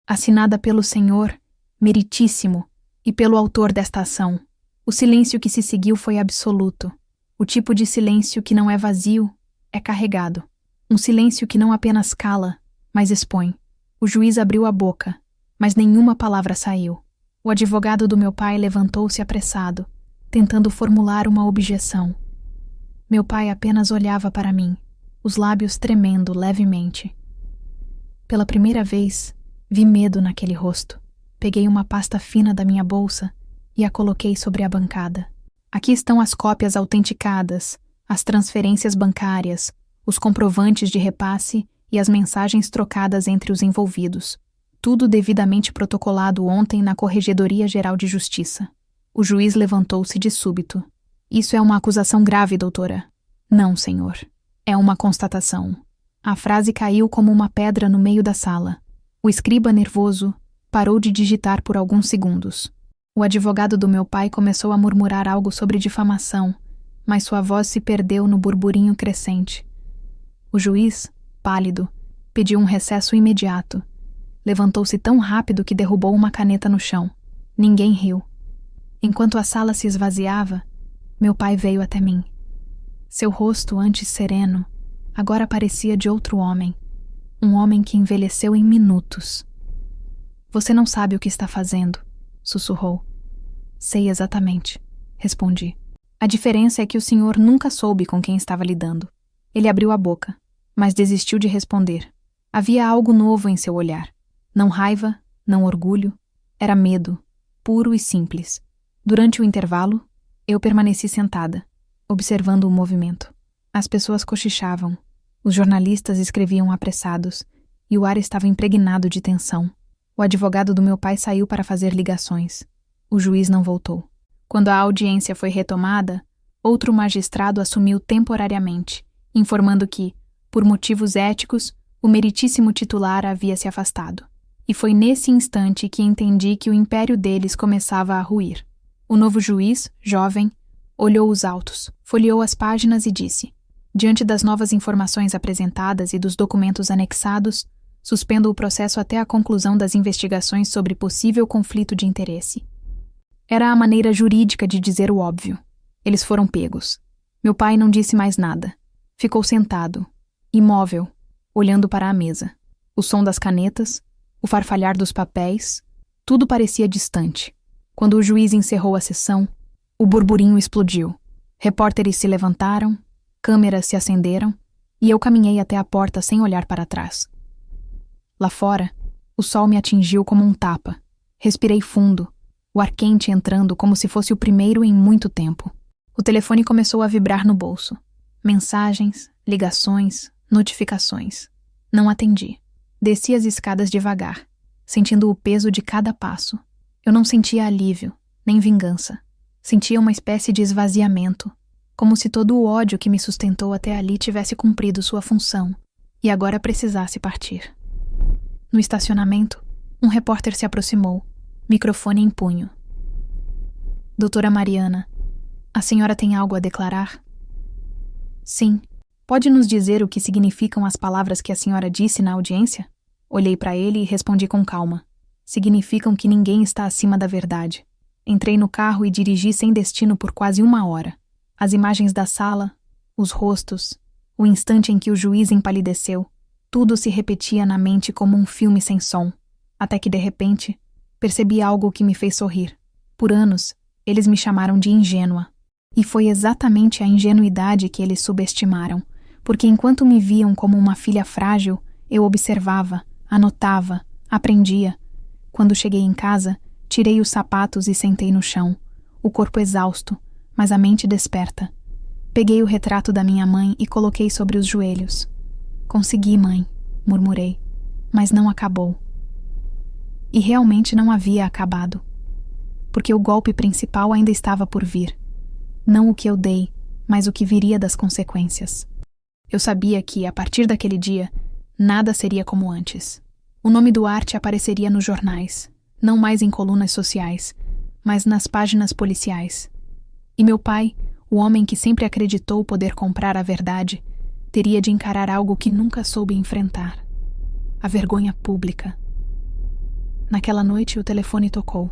Assinada pelo senhor Meritíssimo e pelo autor desta ação. O silêncio que se seguiu foi absoluto. O tipo de silêncio que não é vazio, é carregado. Um silêncio que não apenas cala, mas expõe. O juiz abriu a boca, mas nenhuma palavra saiu. O advogado do meu pai levantou-se apressado, tentando formular uma objeção. Meu pai apenas olhava para mim, os lábios tremendo levemente. Pela primeira vez, vi medo naquele rosto. Peguei uma pasta fina da minha bolsa e a coloquei sobre a bancada. Aqui estão as cópias autenticadas, as transferências bancárias, os comprovantes de repasse e as mensagens trocadas entre os envolvidos. Tudo devidamente protocolado ontem na Corregedoria Geral de Justiça. O juiz levantou-se de súbito. Isso é uma acusação grave, doutora. Não, senhor. É uma constatação. A frase caiu como uma pedra no meio da sala. O escriba, nervoso, parou de digitar por alguns segundos. O advogado do meu pai começou a murmurar algo sobre difamação, mas sua voz se perdeu no burburinho crescente. O juiz, pálido, pediu um recesso imediato. Levantou-se tão rápido que derrubou uma caneta no chão. Ninguém riu. Enquanto a sala se esvaziava, meu pai veio até mim. Seu rosto, antes sereno, agora parecia de outro homem. Um homem que envelheceu em minutos. Você não sabe o que está fazendo, sussurrou. Sei exatamente, respondi. A diferença é que o senhor nunca soube com quem estava lidando. Ele abriu a boca, mas desistiu de responder. Havia algo novo em seu olhar. Não raiva, não orgulho. Era medo, puro e simples. Durante o intervalo, eu permaneci sentada, observando o movimento. As pessoas cochichavam. Os jornalistas escreviam apressados, e o ar estava impregnado de tensão. O advogado do meu pai saiu para fazer ligações. O juiz não voltou. Quando a audiência foi retomada, outro magistrado assumiu temporariamente, informando que, por motivos éticos, o meritíssimo titular havia se afastado. E foi nesse instante que entendi que o império deles começava a ruir. O novo juiz, jovem, olhou os autos, folheou as páginas e disse: diante das novas informações apresentadas e dos documentos anexados, suspendo o processo até a conclusão das investigações sobre possível conflito de interesse. Era a maneira jurídica de dizer o óbvio. Eles foram pegos. Meu pai não disse mais nada. Ficou sentado, imóvel, olhando para a mesa. O som das canetas, o farfalhar dos papéis, tudo parecia distante. Quando o juiz encerrou a sessão, o burburinho explodiu. Repórteres se levantaram, câmeras se acenderam, e eu caminhei até a porta sem olhar para trás. Lá fora, o sol me atingiu como um tapa. Respirei fundo, o ar quente entrando como se fosse o primeiro em muito tempo. O telefone começou a vibrar no bolso. Mensagens, ligações, notificações. Não atendi. Desci as escadas devagar. sentindo o peso de cada passo. Eu não sentia alívio, nem vingança. Sentia uma espécie de esvaziamento, como se todo o ódio que me sustentou até ali tivesse cumprido sua função e agora precisasse partir. No estacionamento, um repórter se aproximou, microfone em punho. Doutora Mariana, a senhora tem algo a declarar? Sim. Pode nos dizer o que significam as palavras que a senhora disse na audiência? Olhei para ele e respondi com calma. Significam que ninguém está acima da verdade. Entrei no carro e dirigi sem destino por quase 1 hora. As imagens da sala, os rostos, o instante em que o juiz empalideceu, tudo se repetia na mente como um filme sem som, até que de repente percebi algo que me fez sorrir. Por anos, eles me chamaram de ingênua. E foi exatamente a ingenuidade que eles subestimaram, porque enquanto me viam como uma filha frágil, eu observava, anotava, aprendia. Quando cheguei em casa, tirei os sapatos e sentei no chão, o corpo exausto, mas a mente desperta. Peguei o retrato da minha mãe e coloquei sobre os joelhos. Consegui, mãe, murmurei, mas não acabou. E realmente não havia acabado, porque o golpe principal ainda estava por vir. Não o que eu dei, mas o que viria das consequências. Eu sabia que, a partir daquele dia, nada seria como antes. O nome Duarte apareceria nos jornais, não mais em colunas sociais, mas nas páginas policiais. E meu pai, o homem que sempre acreditou poder comprar a verdade, teria de encarar algo que nunca soube enfrentar: a vergonha pública. Naquela noite o telefone tocou.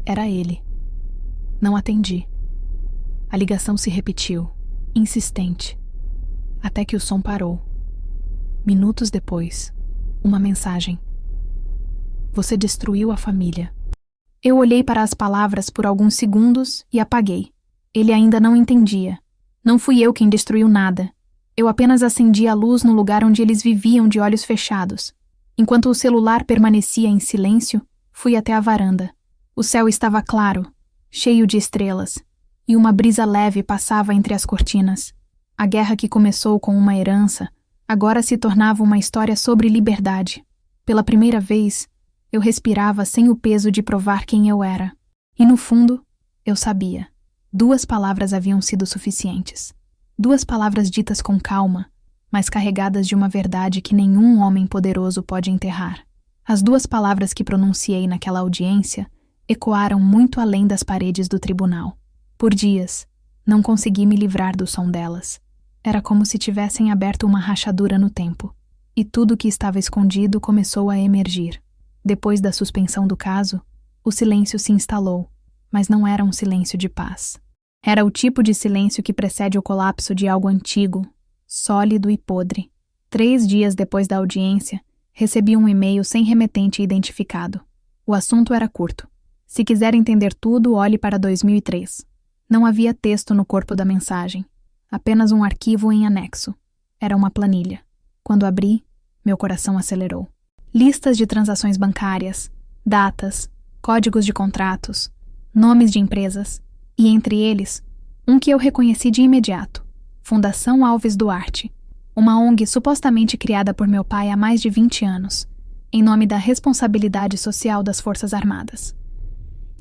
Era ele. Não atendi. A ligação se repetiu, insistente, até que o som parou. Minutos depois, uma mensagem. Você destruiu a família. Eu olhei para as palavras por alguns segundos e apaguei. Ele ainda não entendia. Não fui eu quem destruiu nada. Eu apenas acendi a luz no lugar onde eles viviam de olhos fechados. Enquanto o celular permanecia em silêncio, fui até a varanda. O céu estava claro, cheio de estrelas, e uma brisa leve passava entre as cortinas. A guerra que começou com uma herança, agora se tornava uma história sobre liberdade. Pela primeira vez, eu respirava sem o peso de provar quem eu era. E no fundo, eu sabia. 2 palavras haviam sido suficientes. 2 palavras ditas com calma, mas carregadas de uma verdade que nenhum homem poderoso pode enterrar. As 2 palavras que pronunciei naquela audiência ecoaram muito além das paredes do tribunal. Por dias, não consegui me livrar do som delas. Era como se tivessem aberto uma rachadura no tempo, e tudo que estava escondido começou a emergir. Depois da suspensão do caso, o silêncio se instalou, mas não era um silêncio de paz. Era o tipo de silêncio que precede o colapso de algo antigo, sólido e podre. 3 dias depois da audiência, recebi um e-mail sem remetente identificado. O assunto era curto. Se quiser entender tudo, olhe para 2003. Não havia texto no corpo da mensagem, apenas um arquivo em anexo. Era uma planilha. Quando abri, meu coração acelerou. Listas de transações bancárias, datas, códigos de contratos, nomes de empresas, e entre eles, um que eu reconheci de imediato: Fundação Alves Duarte, uma ONG supostamente criada por meu pai há mais de 20 anos, em nome da responsabilidade social das Forças Armadas.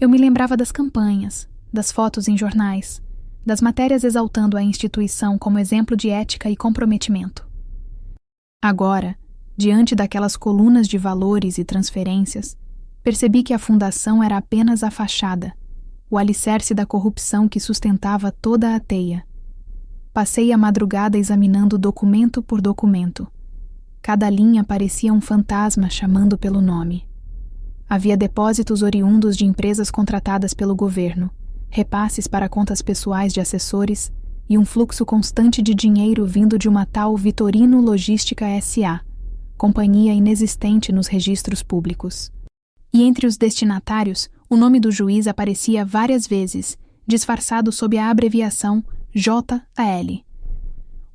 Eu me lembrava das campanhas, das fotos em jornais, das matérias exaltando a instituição como exemplo de ética e comprometimento. Agora, diante daquelas colunas de valores e transferências, percebi que a fundação era apenas a fachada, o alicerce da corrupção que sustentava toda a teia. Passei a madrugada examinando documento por documento. Cada linha parecia um fantasma chamando pelo nome. Havia depósitos oriundos de empresas contratadas pelo governo, repasses para contas pessoais de assessores e um fluxo constante de dinheiro vindo de uma tal Vitorino Logística S.A., companhia inexistente nos registros públicos. E entre os destinatários, o nome do juiz aparecia várias vezes, disfarçado sob a abreviação JAL.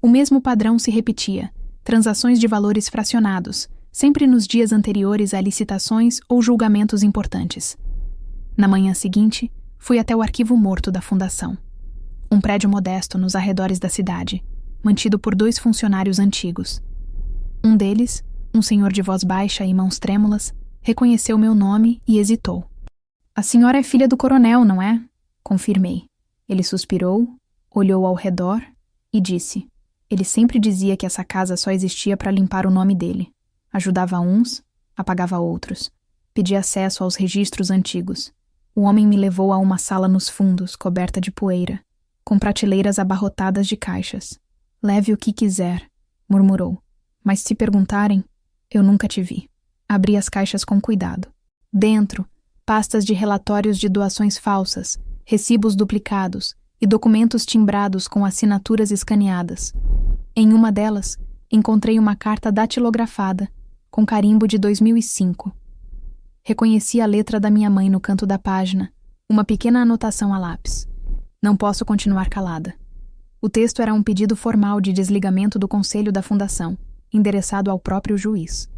O mesmo padrão se repetia: transações de valores fracionados, sempre nos dias anteriores a licitações ou julgamentos importantes. Na manhã seguinte, fui até o arquivo morto da fundação. Um prédio modesto nos arredores da cidade, mantido por 2 funcionários antigos. Um deles, um senhor de voz baixa e mãos trêmulas, Reconheceu meu nome e hesitou. A senhora é filha do coronel, não é? Confirmei. Ele suspirou, olhou ao redor e disse. Ele sempre dizia que essa casa só existia para limpar o nome dele. Ajudava uns, apagava outros. Pedia acesso aos registros antigos. O homem me levou a uma sala nos fundos, coberta de poeira, com prateleiras abarrotadas de caixas. Leve o que quiser, murmurou. Mas se perguntarem, eu nunca te vi. Abri as caixas com cuidado. Dentro, pastas de relatórios de doações falsas, recibos duplicados e documentos timbrados com assinaturas escaneadas. Em uma delas, encontrei uma carta datilografada, com carimbo de 2005. Reconheci a letra da minha mãe no canto da página, uma pequena anotação a lápis. Não posso continuar calada. O texto era um pedido formal de desligamento do conselho da fundação, endereçado ao próprio juiz.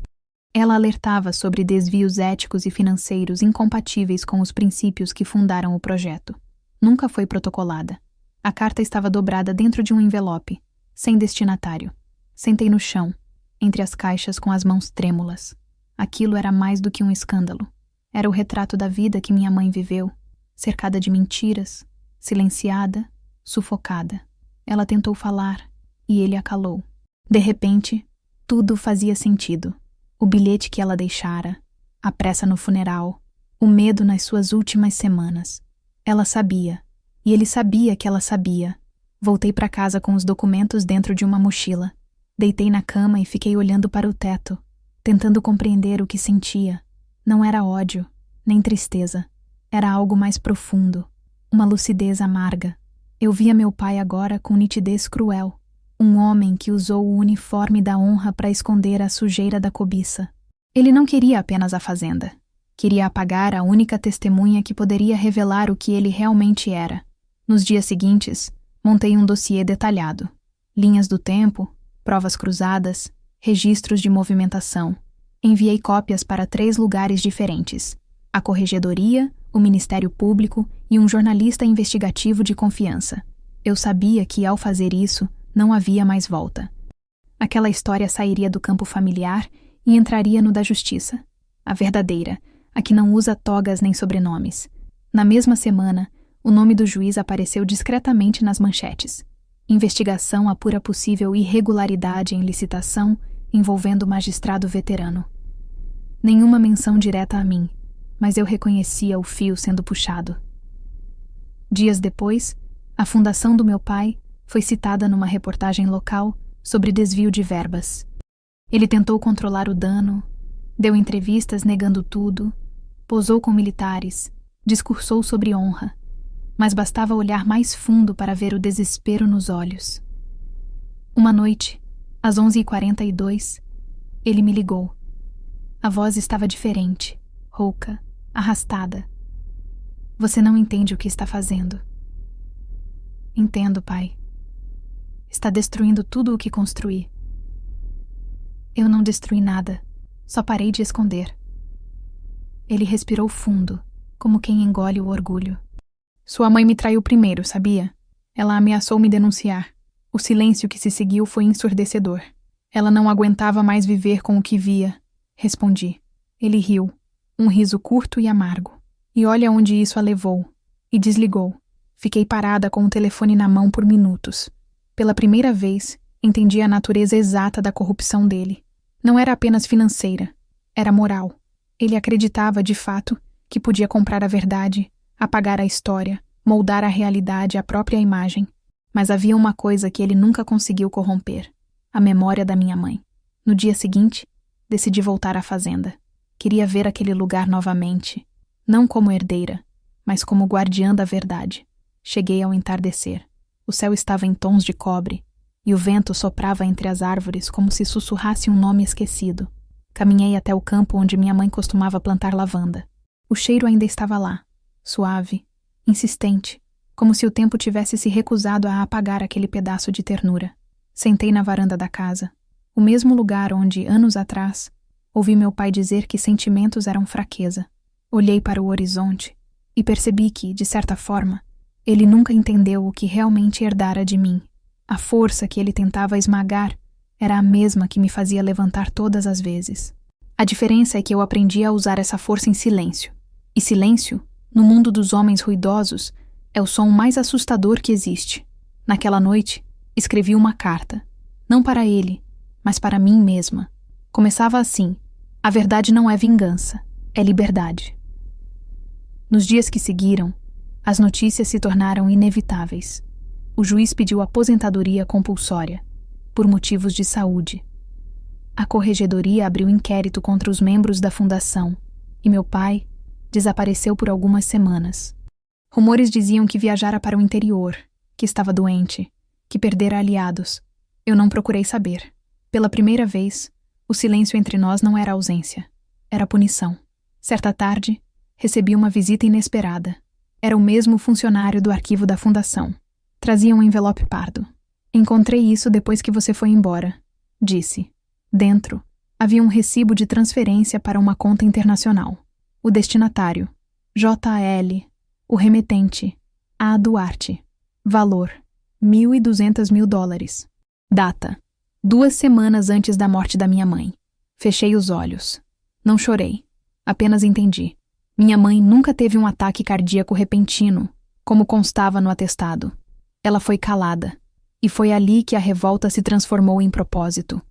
Ela alertava sobre desvios éticos e financeiros incompatíveis com os princípios que fundaram o projeto. Nunca foi protocolada. A carta estava dobrada dentro de um envelope, sem destinatário. Sentei no chão, entre as caixas com as mãos trêmulas. Aquilo era mais do que um escândalo. Era o retrato da vida que minha mãe viveu, cercada de mentiras, silenciada, sufocada. Ela tentou falar, e ele a calou. De repente, tudo fazia sentido. O bilhete que ela deixara, a pressa no funeral, o medo nas suas últimas semanas. Ela sabia, e ele sabia que ela sabia. Voltei para casa com os documentos dentro de uma mochila. Deitei na cama e fiquei olhando para o teto, tentando compreender o que sentia. Não era ódio, nem tristeza. Era algo mais profundo, uma lucidez amarga. Eu via meu pai agora com nitidez cruel. Um homem que usou o uniforme da honra para esconder a sujeira da cobiça. Ele não queria apenas a fazenda. Queria apagar a única testemunha que poderia revelar o que ele realmente era. Nos dias seguintes, montei um dossiê detalhado. Linhas do tempo, provas cruzadas, registros de movimentação. Enviei cópias para 3 lugares diferentes: a Corregedoria, o Ministério Público e um jornalista investigativo de confiança. Eu sabia que, ao fazer isso, não havia mais volta. Aquela história sairia do campo familiar e entraria no da justiça. A verdadeira, a que não usa togas nem sobrenomes. Na mesma semana, o nome do juiz apareceu discretamente nas manchetes. Investigação apura possível irregularidade em licitação envolvendo magistrado veterano. Nenhuma menção direta a mim, mas eu reconhecia o fio sendo puxado. Dias depois, a fundação do meu pai foi citada numa reportagem local sobre desvio de verbas. Ele tentou controlar o dano, deu entrevistas negando tudo, posou com militares, discursou sobre honra, mas bastava olhar mais fundo para ver o desespero nos olhos. Uma noite, às 11h42, ele me ligou. A voz estava diferente, rouca, arrastada. Você não entende o que está fazendo. Entendo, pai. Está destruindo tudo o que construí. Eu não destruí nada, só parei de esconder. Ele respirou fundo, como quem engole o orgulho. Sua mãe me traiu primeiro, sabia? Ela ameaçou me denunciar. O silêncio que se seguiu foi ensurdecedor. Ela não aguentava mais viver com o que via. Respondi. Ele riu, um riso curto e amargo. E olha onde isso a levou. E desligou. Fiquei parada com o telefone na mão por minutos. Pela primeira vez, entendi a natureza exata da corrupção dele. Não era apenas financeira, era moral. Ele acreditava, de fato, que podia comprar a verdade, apagar a história, moldar a realidade à própria imagem. Mas havia uma coisa que ele nunca conseguiu corromper: a memória da minha mãe. No dia seguinte, decidi voltar à fazenda. Queria ver aquele lugar novamente, não como herdeira, mas como guardiã da verdade. Cheguei ao entardecer. O céu estava em tons de cobre, e o vento soprava entre as árvores como se sussurrasse um nome esquecido. Caminhei até o campo onde minha mãe costumava plantar lavanda. O cheiro ainda estava lá, suave, insistente, como se o tempo tivesse se recusado a apagar aquele pedaço de ternura. Sentei na varanda da casa, o mesmo lugar onde, anos atrás, ouvi meu pai dizer que sentimentos eram fraqueza. Olhei para o horizonte e percebi que, de certa forma, ele nunca entendeu o que realmente herdara de mim. A força que ele tentava esmagar era a mesma que me fazia levantar todas as vezes. A diferença é que eu aprendi a usar essa força em silêncio. E silêncio, no mundo dos homens ruidosos, é o som mais assustador que existe. Naquela noite, escrevi uma carta. Não para ele, mas para mim mesma. Começava assim: a verdade não é vingança, é liberdade. Nos dias que seguiram, as notícias se tornaram inevitáveis. O juiz pediu aposentadoria compulsória, por motivos de saúde. A corregedoria abriu inquérito contra os membros da fundação, e meu pai desapareceu por algumas semanas. Rumores diziam que viajara para o interior, que estava doente, que perdera aliados. Eu não procurei saber. Pela primeira vez, o silêncio entre nós não era ausência, era punição. Certa tarde, recebi uma visita inesperada. Era o mesmo funcionário do arquivo da fundação. Trazia um envelope pardo. Encontrei isso depois que você foi embora, disse. Dentro, havia um recibo de transferência para uma conta internacional. O destinatário, JL, o remetente, A. Duarte. Valor, $1.200.000. Data, 2 semanas antes da morte da minha mãe. Fechei os olhos. Não chorei, apenas entendi. Minha mãe nunca teve um ataque cardíaco repentino, como constava no atestado. Ela foi calada, e foi ali que a revolta se transformou em propósito.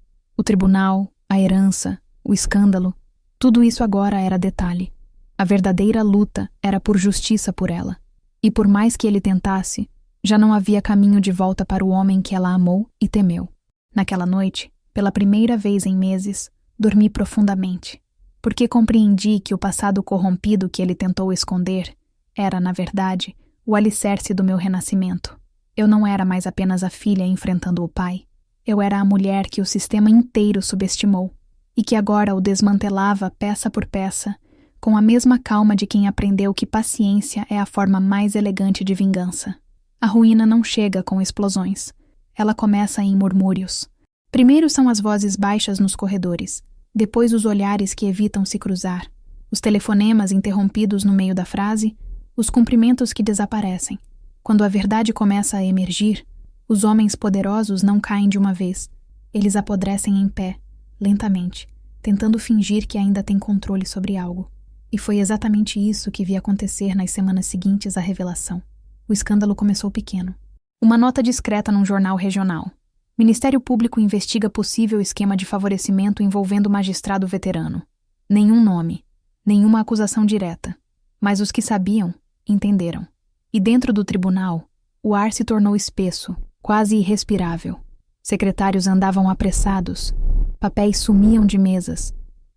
O tribunal, a herança, o escândalo, tudo isso agora era detalhe. A verdadeira luta era por justiça por ela. E por mais que ele tentasse, já não havia caminho de volta para o homem que ela amou e temeu. Naquela noite, pela primeira vez em meses, dormi profundamente, porque compreendi que o passado corrompido que ele tentou esconder era, na verdade, o alicerce do meu renascimento. Eu não era mais apenas a filha enfrentando o pai. Eu era a mulher que o sistema inteiro subestimou e que agora o desmantelava peça por peça, com a mesma calma de quem aprendeu que paciência é a forma mais elegante de vingança. A ruína não chega com explosões. Ela começa em murmúrios. Primeiro são as vozes baixas nos corredores, depois os olhares que evitam se cruzar, os telefonemas interrompidos no meio da frase, os cumprimentos que desaparecem. Quando a verdade começa a emergir, os homens poderosos não caem de uma vez. Eles apodrecem em pé, lentamente, tentando fingir que ainda têm controle sobre algo. E foi exatamente isso que vi acontecer nas semanas seguintes à revelação. O escândalo começou pequeno. Uma nota discreta num jornal regional. Ministério Público investiga possível esquema de favorecimento envolvendo magistrado veterano. Nenhum nome, nenhuma acusação direta. Mas os que sabiam, entenderam. E dentro do tribunal, o ar se tornou espesso, quase irrespirável. Secretários andavam apressados, papéis sumiam de mesas,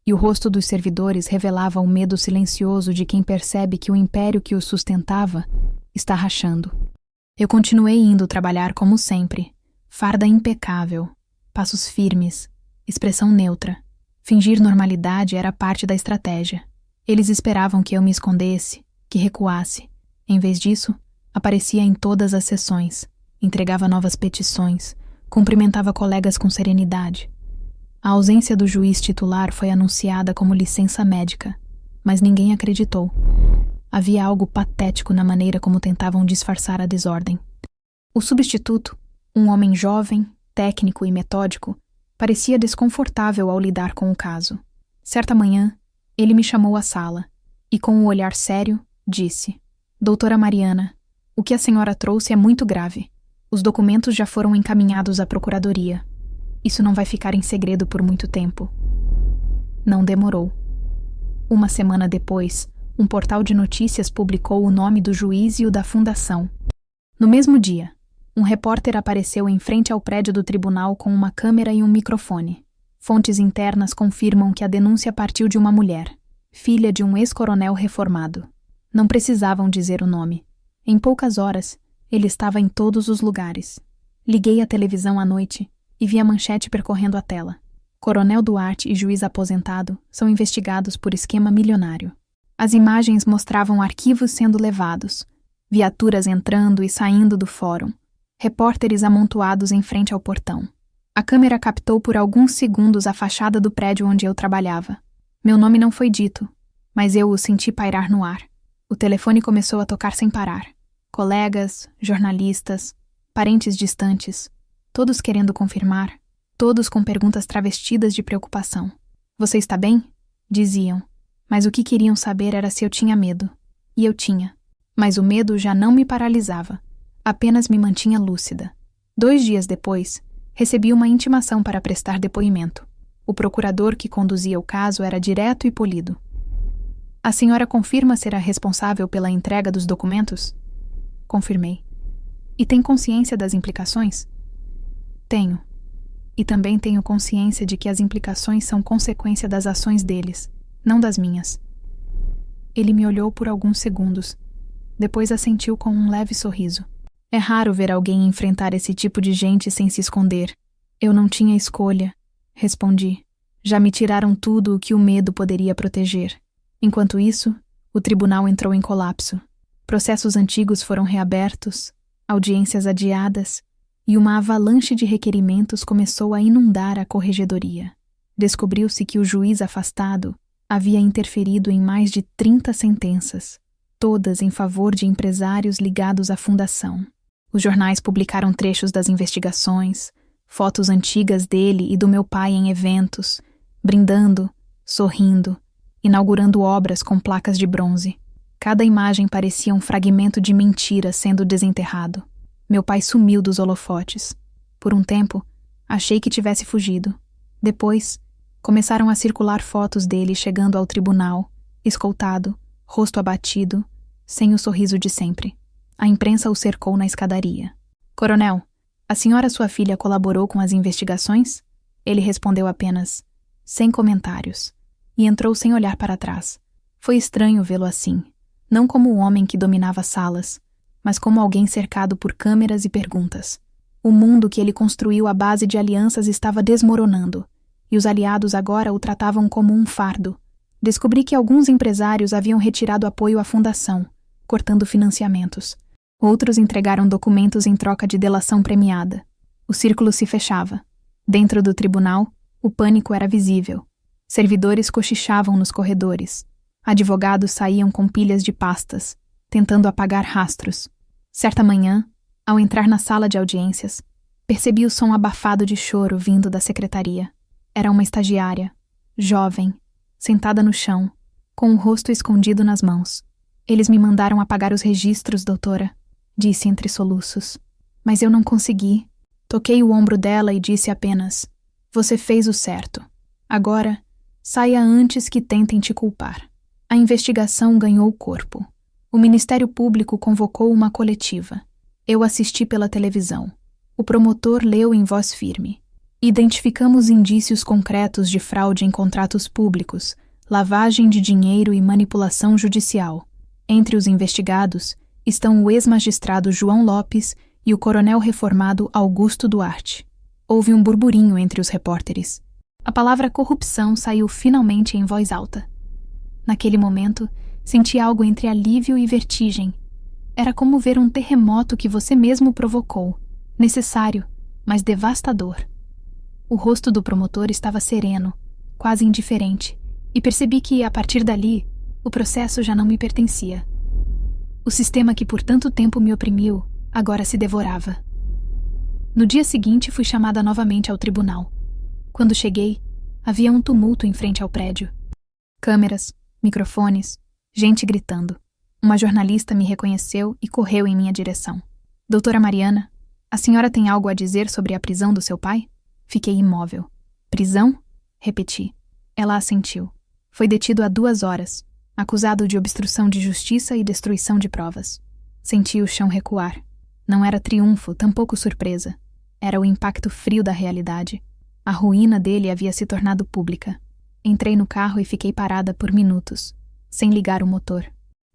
e o rosto dos servidores revelava o medo silencioso de quem percebe que o império que os sustentava está rachando. Eu continuei indo trabalhar como sempre, farda impecável, passos firmes, expressão neutra. Fingir normalidade era parte da estratégia. Eles esperavam que eu me escondesse, que recuasse. Em vez disso, aparecia em todas as sessões, entregava novas petições, cumprimentava colegas com serenidade. A ausência do juiz titular foi anunciada como licença médica, mas ninguém acreditou. Havia algo patético na maneira como tentavam disfarçar a desordem. O substituto, um homem jovem, técnico e metódico, parecia desconfortável ao lidar com o caso. Certa manhã, ele me chamou à sala e, com um olhar sério, disse: Doutora Mariana, o que a senhora trouxe é muito grave. Os documentos já foram encaminhados à procuradoria. Isso não vai ficar em segredo por muito tempo. Não demorou. Uma semana depois, um portal de notícias publicou o nome do juiz e o da fundação. No mesmo dia, um repórter apareceu em frente ao prédio do tribunal com uma câmera e um microfone. Fontes internas confirmam que a denúncia partiu de uma mulher, filha de um ex-coronel reformado. Não precisavam dizer o nome. Em poucas horas, ele estava em todos os lugares. Liguei a televisão à noite e vi a manchete percorrendo a tela. Coronel Duarte e juiz aposentado são investigados por esquema milionário. As imagens mostravam arquivos sendo levados, viaturas entrando e saindo do fórum, repórteres amontoados em frente ao portão. A câmera captou por alguns segundos a fachada do prédio onde eu trabalhava. Meu nome não foi dito, mas eu o senti pairar no ar. O telefone começou a tocar sem parar. Colegas, jornalistas, parentes distantes, todos querendo confirmar, todos com perguntas travestidas de preocupação. Você está bem? diziam, mas o que queriam saber era se eu tinha medo. E eu tinha. Mas o medo já não me paralisava, apenas me mantinha lúcida. 2 dias depois, recebi uma intimação para prestar depoimento. O procurador que conduzia o caso era direto e polido. A senhora confirma ser a responsável pela entrega dos documentos? Confirmei. E tem consciência das implicações? Tenho. E também tenho consciência de que as implicações são consequência das ações deles, não das minhas. Ele me olhou por alguns segundos. Depois assentiu com um leve sorriso. É raro ver alguém enfrentar esse tipo de gente sem se esconder. Eu não tinha escolha, respondi. Já me tiraram tudo o que o medo poderia proteger. Enquanto isso, o tribunal entrou em colapso. Processos antigos foram reabertos, audiências adiadas, e uma avalanche de requerimentos começou a inundar a corregedoria. Descobriu-se que o juiz afastado havia interferido em mais de 30 sentenças, todas em favor de empresários ligados à fundação. Os jornais publicaram trechos das investigações, fotos antigas dele e do meu pai em eventos, brindando, sorrindo, inaugurando obras com placas de bronze. Cada imagem parecia um fragmento de mentira sendo desenterrado. Meu pai sumiu dos holofotes. Por um tempo, achei que tivesse fugido. Depois, começaram a circular fotos dele chegando ao tribunal, escoltado, rosto abatido, sem o sorriso de sempre. A imprensa o cercou na escadaria. Coronel, a senhora sua filha colaborou com as investigações? Ele respondeu apenas, sem comentários, e entrou sem olhar para trás. Foi estranho vê-lo assim, não como o homem que dominava salas, mas como alguém cercado por câmeras e perguntas. O mundo que ele construiu à base de alianças estava desmoronando, e os aliados agora o tratavam como um fardo. Descobri que alguns empresários haviam retirado apoio à fundação, cortando financiamentos. Outros entregaram documentos em troca de delação premiada. O círculo se fechava. Dentro do tribunal, o pânico era visível. Servidores cochichavam nos corredores. Advogados saíam com pilhas de pastas, tentando apagar rastros. Certa manhã, ao entrar na sala de audiências, percebi o som abafado de choro vindo da secretaria. Era uma estagiária, jovem, sentada no chão, com o rosto escondido nas mãos. Eles me mandaram apagar os registros, doutora, disse entre soluços. Mas eu não consegui. Toquei o ombro dela e disse apenas, você fez o certo. Agora, saia antes que tentem te culpar. A investigação ganhou corpo. O Ministério Público convocou uma coletiva. Eu assisti pela televisão. O promotor leu em voz firme. Identificamos indícios concretos de fraude em contratos públicos, lavagem de dinheiro e manipulação judicial. Entre os investigados estão o ex-magistrado João Lopes e o coronel reformado Augusto Duarte. Houve um burburinho entre os repórteres. A palavra corrupção saiu finalmente em voz alta. Naquele momento, senti algo entre alívio e vertigem. Era como ver um terremoto que você mesmo provocou, necessário, mas devastador. O rosto do promotor estava sereno, quase indiferente, e percebi que, a partir dali, o processo já não me pertencia. O sistema que por tanto tempo me oprimiu, agora se devorava. No dia seguinte, fui chamada novamente ao tribunal. Quando cheguei, havia um tumulto em frente ao prédio. Câmeras, microfones, gente gritando. Uma jornalista me reconheceu e correu em minha direção. Doutora Mariana, a senhora tem algo a dizer sobre a prisão do seu pai? Fiquei imóvel. Prisão? Repeti. Ela assentiu. Foi detido há 2 horas, acusado de obstrução de justiça e destruição de provas. Senti o chão recuar. Não era triunfo, tampouco surpresa. Era o impacto frio da realidade. A ruína dele havia se tornado pública. Entrei no carro e fiquei parada por minutos, sem ligar o motor.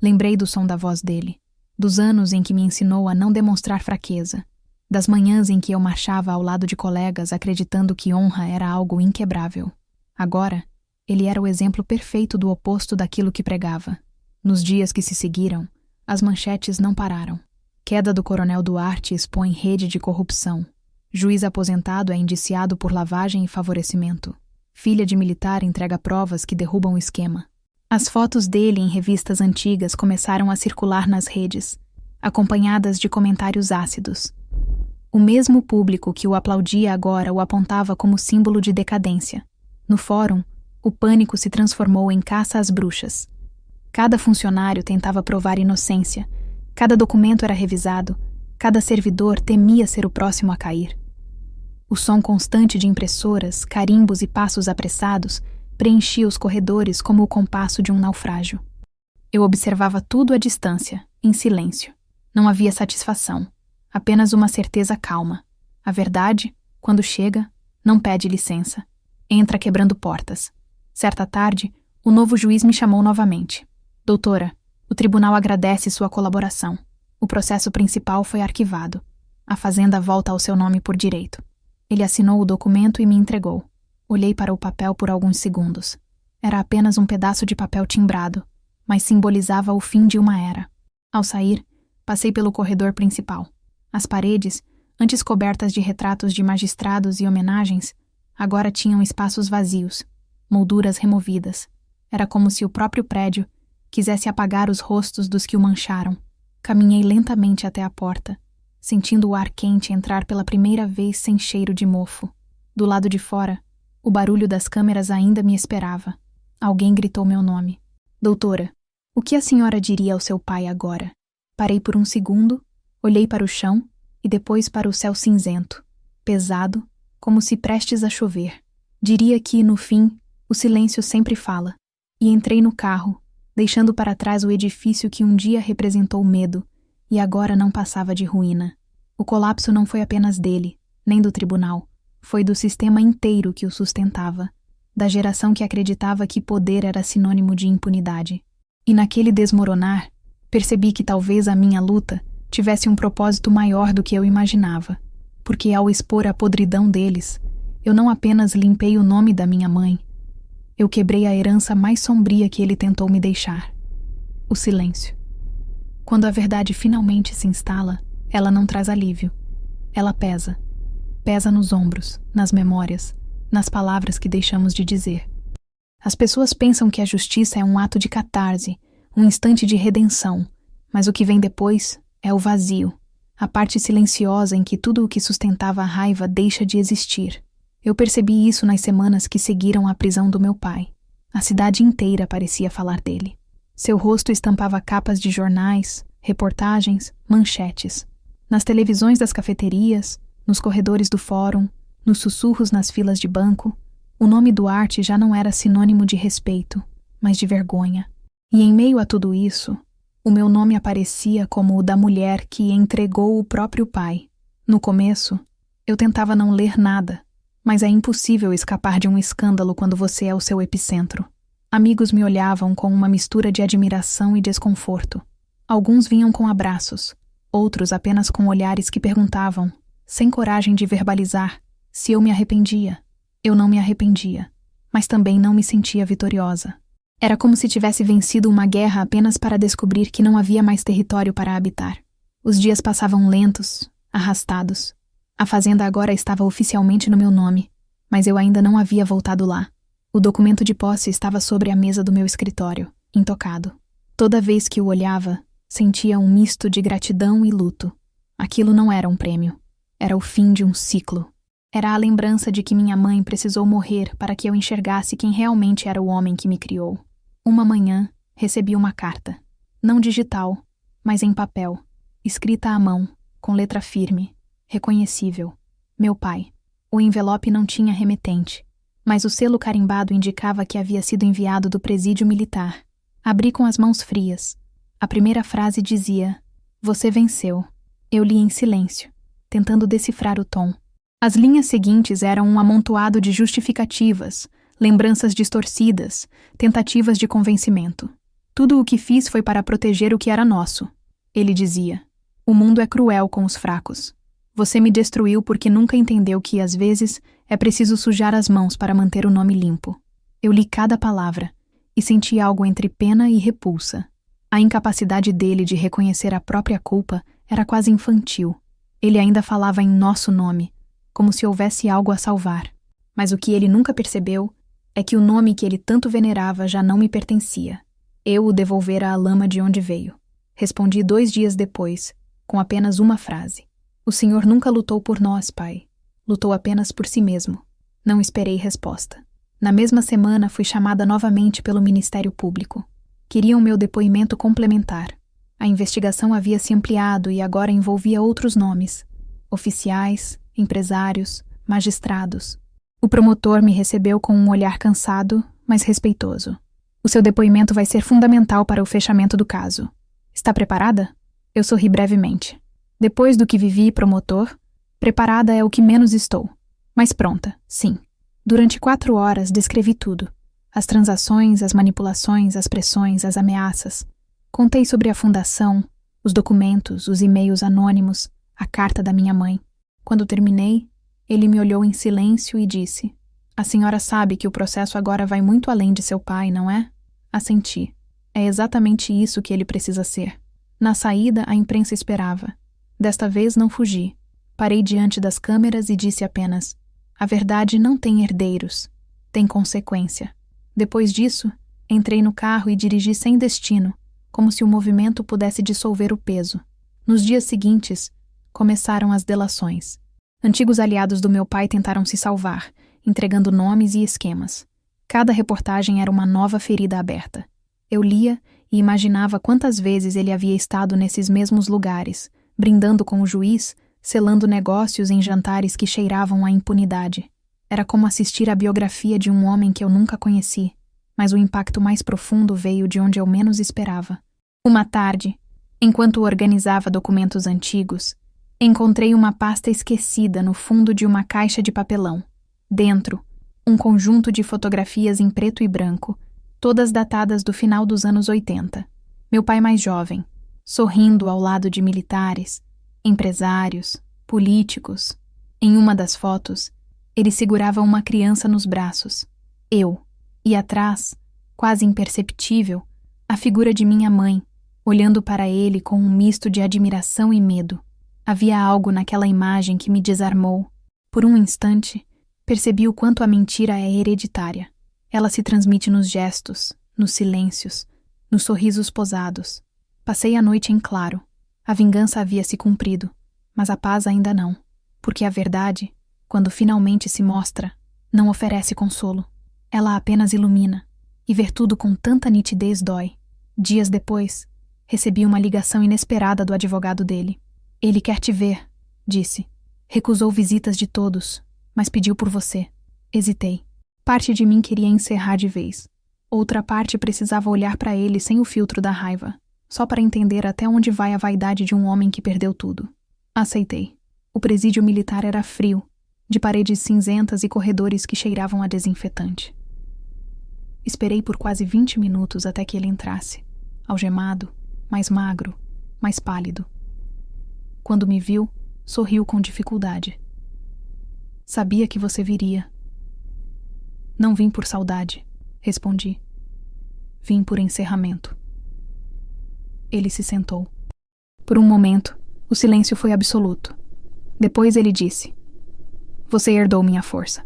Lembrei do som da voz dele, dos anos em que me ensinou a não demonstrar fraqueza, das manhãs em que eu marchava ao lado de colegas acreditando que honra era algo inquebrável. Agora, ele era o exemplo perfeito do oposto daquilo que pregava. Nos dias que se seguiram, as manchetes não pararam. Queda do coronel Duarte expõe rede de corrupção. Juiz aposentado é indiciado por lavagem e favorecimento. Filha de militar entrega provas que derrubam o esquema. As fotos dele em revistas antigas começaram a circular nas redes, acompanhadas de comentários ácidos. O mesmo público que o aplaudia agora o apontava como símbolo de decadência. No fórum, O pânico se transformou em caça às bruxas. Cada funcionário tentava provar inocência, cada documento era revisado, cada servidor temia ser o próximo a cair. O som constante de impressoras, carimbos e passos apressados preenchia os corredores como o compasso de um naufrágio. Eu observava tudo à distância, em silêncio. Não havia satisfação, apenas uma certeza calma. A verdade, quando chega, não pede licença. Entra quebrando portas. Certa tarde, o novo juiz me chamou novamente. Doutora, o tribunal agradece sua colaboração. O processo principal foi arquivado. A fazenda volta ao seu nome por direito. Ele assinou o documento e me entregou. Olhei para o papel por alguns segundos. Era apenas um pedaço de papel timbrado, mas simbolizava o fim de uma era. Ao sair, passei pelo corredor principal. As paredes, antes cobertas de retratos de magistrados e homenagens, agora tinham espaços vazios, molduras removidas. Era como se o próprio prédio quisesse apagar os rostos dos que o mancharam. Caminhei lentamente até a porta, sentindo o ar quente entrar pela primeira vez sem cheiro de mofo. Do lado de fora, o barulho das câmeras ainda me esperava. Alguém gritou meu nome. Doutora, o que a senhora diria ao seu pai agora? Parei por um segundo, olhei para o chão e depois para o céu cinzento, pesado, como se prestes a chover. Diria que, no fim, o silêncio sempre fala. E entrei no carro, deixando para trás o edifício que um dia representou medo e agora não passava de ruína. O colapso não foi apenas dele, nem do tribunal. Foi do sistema inteiro que o sustentava, da geração que acreditava que poder era sinônimo de impunidade. E naquele desmoronar, percebi que talvez a minha luta tivesse um propósito maior do que eu imaginava, porque ao expor a podridão deles, eu não apenas limpei o nome da minha mãe, eu quebrei a herança mais sombria que ele tentou me deixar: o silêncio. Quando a verdade finalmente se instala, ela não traz alívio. Ela pesa. Pesa nos ombros, nas memórias, nas palavras que deixamos de dizer. As pessoas pensam que a justiça é um ato de catarse, um instante de redenção, mas o que vem depois é o vazio, a parte silenciosa em que tudo o que sustentava a raiva deixa de existir. Eu percebi isso nas semanas que seguiram a prisão do meu pai. A cidade inteira parecia falar dele. Seu rosto estampava capas de jornais, reportagens, manchetes. Nas televisões das cafeterias, nos corredores do fórum, nos sussurros nas filas de banco, o nome Duarte já não era sinônimo de respeito, mas de vergonha. E em meio a tudo isso, o meu nome aparecia como o da mulher que entregou o próprio pai. No começo, eu tentava não ler nada, mas é impossível escapar de um escândalo quando você é o seu epicentro. Amigos me olhavam com uma mistura de admiração e desconforto. Alguns vinham com abraços, outros apenas com olhares que perguntavam, sem coragem de verbalizar, se eu me arrependia. Eu não me arrependia, mas também não me sentia vitoriosa. Era como se tivesse vencido uma guerra apenas para descobrir que não havia mais território para habitar. Os dias passavam lentos, arrastados. A fazenda agora estava oficialmente no meu nome, mas eu ainda não havia voltado lá. O documento de posse estava sobre a mesa do meu escritório, intocado. Toda vez que o olhava, sentia um misto de gratidão e luto. Aquilo não era um prêmio. Era o fim de um ciclo. Era a lembrança de que minha mãe precisou morrer para que eu enxergasse quem realmente era o homem que me criou. Uma manhã, recebi uma carta. Não digital, mas em papel, escrita à mão, com letra firme, reconhecível. Meu pai. O envelope não tinha remetente, mas o selo carimbado indicava que havia sido enviado do presídio militar. Abri com as mãos frias. A primeira frase dizia: "Você venceu." Eu li em silêncio, tentando decifrar o tom. As linhas seguintes eram um amontoado de justificativas, lembranças distorcidas, tentativas de convencimento. Tudo o que fiz foi para proteger o que era nosso. Ele dizia: "O mundo é cruel com os fracos. Você me destruiu porque nunca entendeu que, às vezes, é preciso sujar as mãos para manter o nome limpo." Eu li cada palavra e senti algo entre pena e repulsa. A incapacidade dele de reconhecer a própria culpa era quase infantil. Ele ainda falava em nosso nome, como se houvesse algo a salvar. Mas o que ele nunca percebeu é que o nome que ele tanto venerava já não me pertencia. Eu o devolvera à lama de onde veio. Respondi 2 dias depois, com apenas uma frase: "O senhor nunca lutou por nós, pai. Lutou apenas por si mesmo." Não esperei resposta. Na mesma semana, fui chamada novamente pelo Ministério Público. Queriam meu depoimento complementar. A investigação havia se ampliado e agora envolvia outros nomes: oficiais, empresários, magistrados. O promotor me recebeu com um olhar cansado, mas respeitoso. O seu depoimento vai ser fundamental para o fechamento do caso. Está preparada? Eu sorri brevemente. Depois do que vivi, promotor, preparada é o que menos estou. Mas pronta, sim. Durante 4 horas descrevi tudo. As transações, as manipulações, as pressões, as ameaças. Contei sobre a fundação, os documentos, os e-mails anônimos, a carta da minha mãe. Quando terminei, ele me olhou em silêncio e disse: "A senhora sabe que o processo agora vai muito além de seu pai, não é?" Assenti. É exatamente isso que ele precisa ser. Na saída, a imprensa esperava. Desta vez não fugi. Parei diante das câmeras e disse apenas: "A verdade não tem herdeiros. Tem consequência." Depois disso, entrei no carro e dirigi sem destino, como se o movimento pudesse dissolver o peso. Nos dias seguintes, começaram as delações. Antigos aliados do meu pai tentaram se salvar, entregando nomes e esquemas. Cada reportagem era uma nova ferida aberta. Eu lia e imaginava quantas vezes ele havia estado nesses mesmos lugares, brindando com o juiz, selando negócios em jantares que cheiravam a impunidade. Era como assistir à biografia de um homem que eu nunca conheci, mas o impacto mais profundo veio de onde eu menos esperava. Uma tarde, enquanto organizava documentos antigos, encontrei uma pasta esquecida no fundo de uma caixa de papelão. Dentro, um conjunto de fotografias em preto e branco, todas datadas do final dos anos 80. Meu pai mais jovem, sorrindo ao lado de militares, empresários, políticos. Em uma das fotos, ele segurava uma criança nos braços. Eu. E atrás, quase imperceptível, a figura de minha mãe, olhando para ele com um misto de admiração e medo. Havia algo naquela imagem que me desarmou. Por um instante, percebi o quanto a mentira é hereditária. Ela se transmite nos gestos, nos silêncios, nos sorrisos posados. Passei a noite em claro. A vingança havia se cumprido, mas a paz ainda não. Porque a verdade, quando finalmente se mostra, não oferece consolo. Ela apenas ilumina, e ver tudo com tanta nitidez dói. Dias depois, recebi uma ligação inesperada do advogado dele. "Ele quer te ver", disse. "Recusou visitas de todos, mas pediu por você." Hesitei. Parte de mim queria encerrar de vez. Outra parte precisava olhar para ele sem o filtro da raiva, só para entender até onde vai a vaidade de um homem que perdeu tudo. Aceitei. O presídio militar era frio, de paredes cinzentas e corredores que cheiravam a desinfetante. Esperei por quase 20 minutos até que ele entrasse, algemado, mais magro, mais pálido. Quando me viu, sorriu com dificuldade. "Sabia que você viria." "Não vim por saudade", respondi. "Vim por encerramento." Ele se sentou. Por um momento, o silêncio foi absoluto. Depois ele disse: "Você herdou minha força."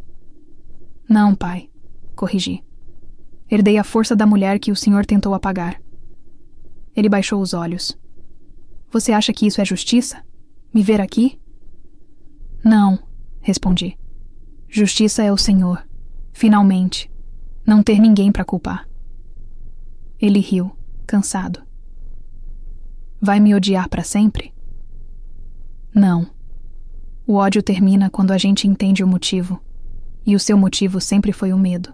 "Não, pai", corrigi. "Herdei a força da mulher que o senhor tentou apagar." Ele baixou os olhos. "Você acha que isso é justiça? Me ver aqui?" "Não", respondi. "Justiça é o senhor. Finalmente. Não ter ninguém para culpar." Ele riu, cansado. "Vai me odiar para sempre?" "Não. O ódio termina quando a gente entende o motivo. E o seu motivo sempre foi o medo."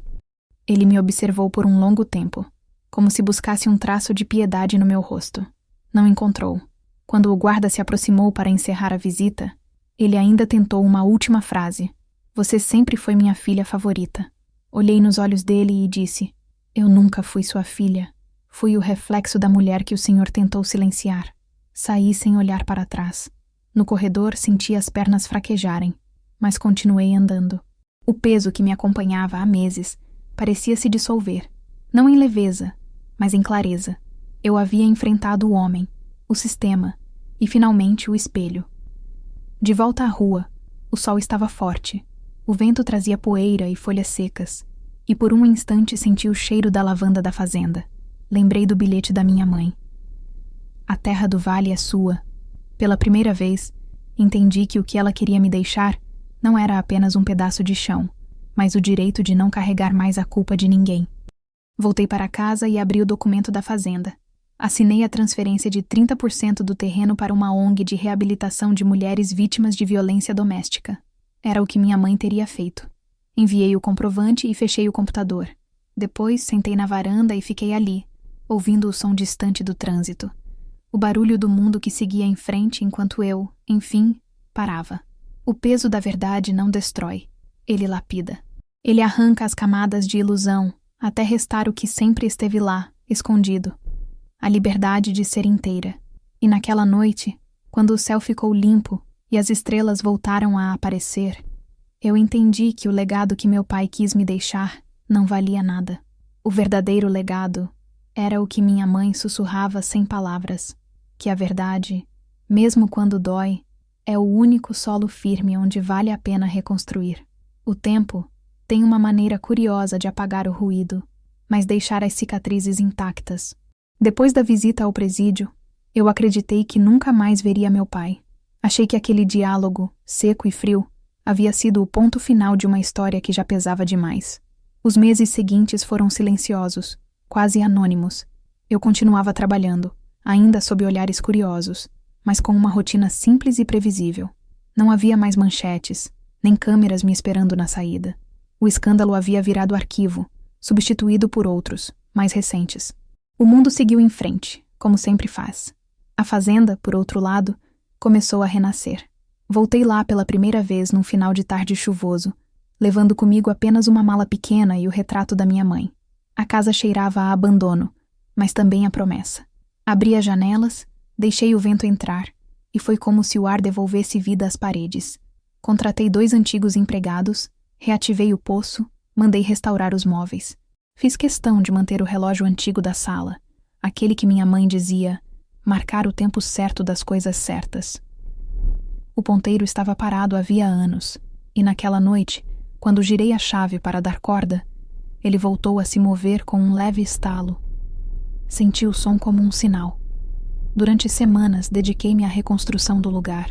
Ele me observou por um longo tempo, como se buscasse um traço de piedade no meu rosto. Não encontrou. Quando o guarda se aproximou para encerrar a visita, ele ainda tentou uma última frase. "Você sempre foi minha filha favorita." Olhei nos olhos dele e disse: "Eu nunca fui sua filha. Fui o reflexo da mulher que o senhor tentou silenciar." Saí sem olhar para trás. No corredor senti as pernas fraquejarem, mas continuei andando. O peso que me acompanhava há meses parecia se dissolver, não em leveza, mas em clareza. Eu havia enfrentado o homem, o sistema e, finalmente, o espelho. De volta à rua, o sol estava forte. O vento trazia poeira e folhas secas, e por um instante senti o cheiro da lavanda da fazenda. Lembrei do bilhete da minha mãe. "A terra do vale é sua." Pela primeira vez, entendi que o que ela queria me deixar não era apenas um pedaço de chão, mas o direito de não carregar mais a culpa de ninguém. Voltei para casa e abri o documento da fazenda. Assinei a transferência de 30% do terreno para uma ONG de reabilitação de mulheres vítimas de violência doméstica. Era o que minha mãe teria feito. Enviei o comprovante e fechei o computador. Depois, sentei na varanda e fiquei ali, ouvindo o som distante do trânsito. O barulho do mundo que seguia em frente enquanto eu, enfim, parava. O peso da verdade não destrói. Ele lapida. Ele arranca as camadas de ilusão, até restar o que sempre esteve lá, escondido. A liberdade de ser inteira. E naquela noite, quando o céu ficou limpo e as estrelas voltaram a aparecer, eu entendi que o legado que meu pai quis me deixar não valia nada. O verdadeiro legado era o que minha mãe sussurrava sem palavras, que a verdade, mesmo quando dói, é o único solo firme onde vale a pena reconstruir. O tempo tem uma maneira curiosa de apagar o ruído, mas deixar as cicatrizes intactas. Depois da visita ao presídio, eu acreditei que nunca mais veria meu pai. Achei que aquele diálogo, seco e frio, havia sido o ponto final de uma história que já pesava demais. Os meses seguintes foram silenciosos, quase anônimos. Eu continuava trabalhando, ainda sob olhares curiosos, mas com uma rotina simples e previsível. Não havia mais manchetes, nem câmeras me esperando na saída. O escândalo havia virado arquivo, substituído por outros, mais recentes. O mundo seguiu em frente, como sempre faz. A fazenda, por outro lado, começou a renascer. Voltei lá pela primeira vez num final de tarde chuvoso, levando comigo apenas uma mala pequena e o retrato da minha mãe. A casa cheirava a abandono, mas também a promessa. Abri as janelas, deixei o vento entrar, e foi como se o ar devolvesse vida às paredes. Contratei 2 antigos empregados, reativei o poço, mandei restaurar os móveis. Fiz questão de manter o relógio antigo da sala, aquele que minha mãe dizia marcar o tempo certo das coisas certas. O ponteiro estava parado havia anos, e naquela noite, quando girei a chave para dar corda, ele voltou a se mover com um leve estalo. Senti o som como um sinal. Durante semanas, dediquei-me à reconstrução do lugar.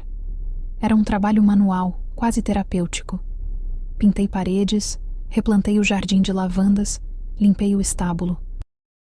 Era um trabalho manual, quase terapêutico. Pintei paredes, replantei o jardim de lavandas, limpei o estábulo.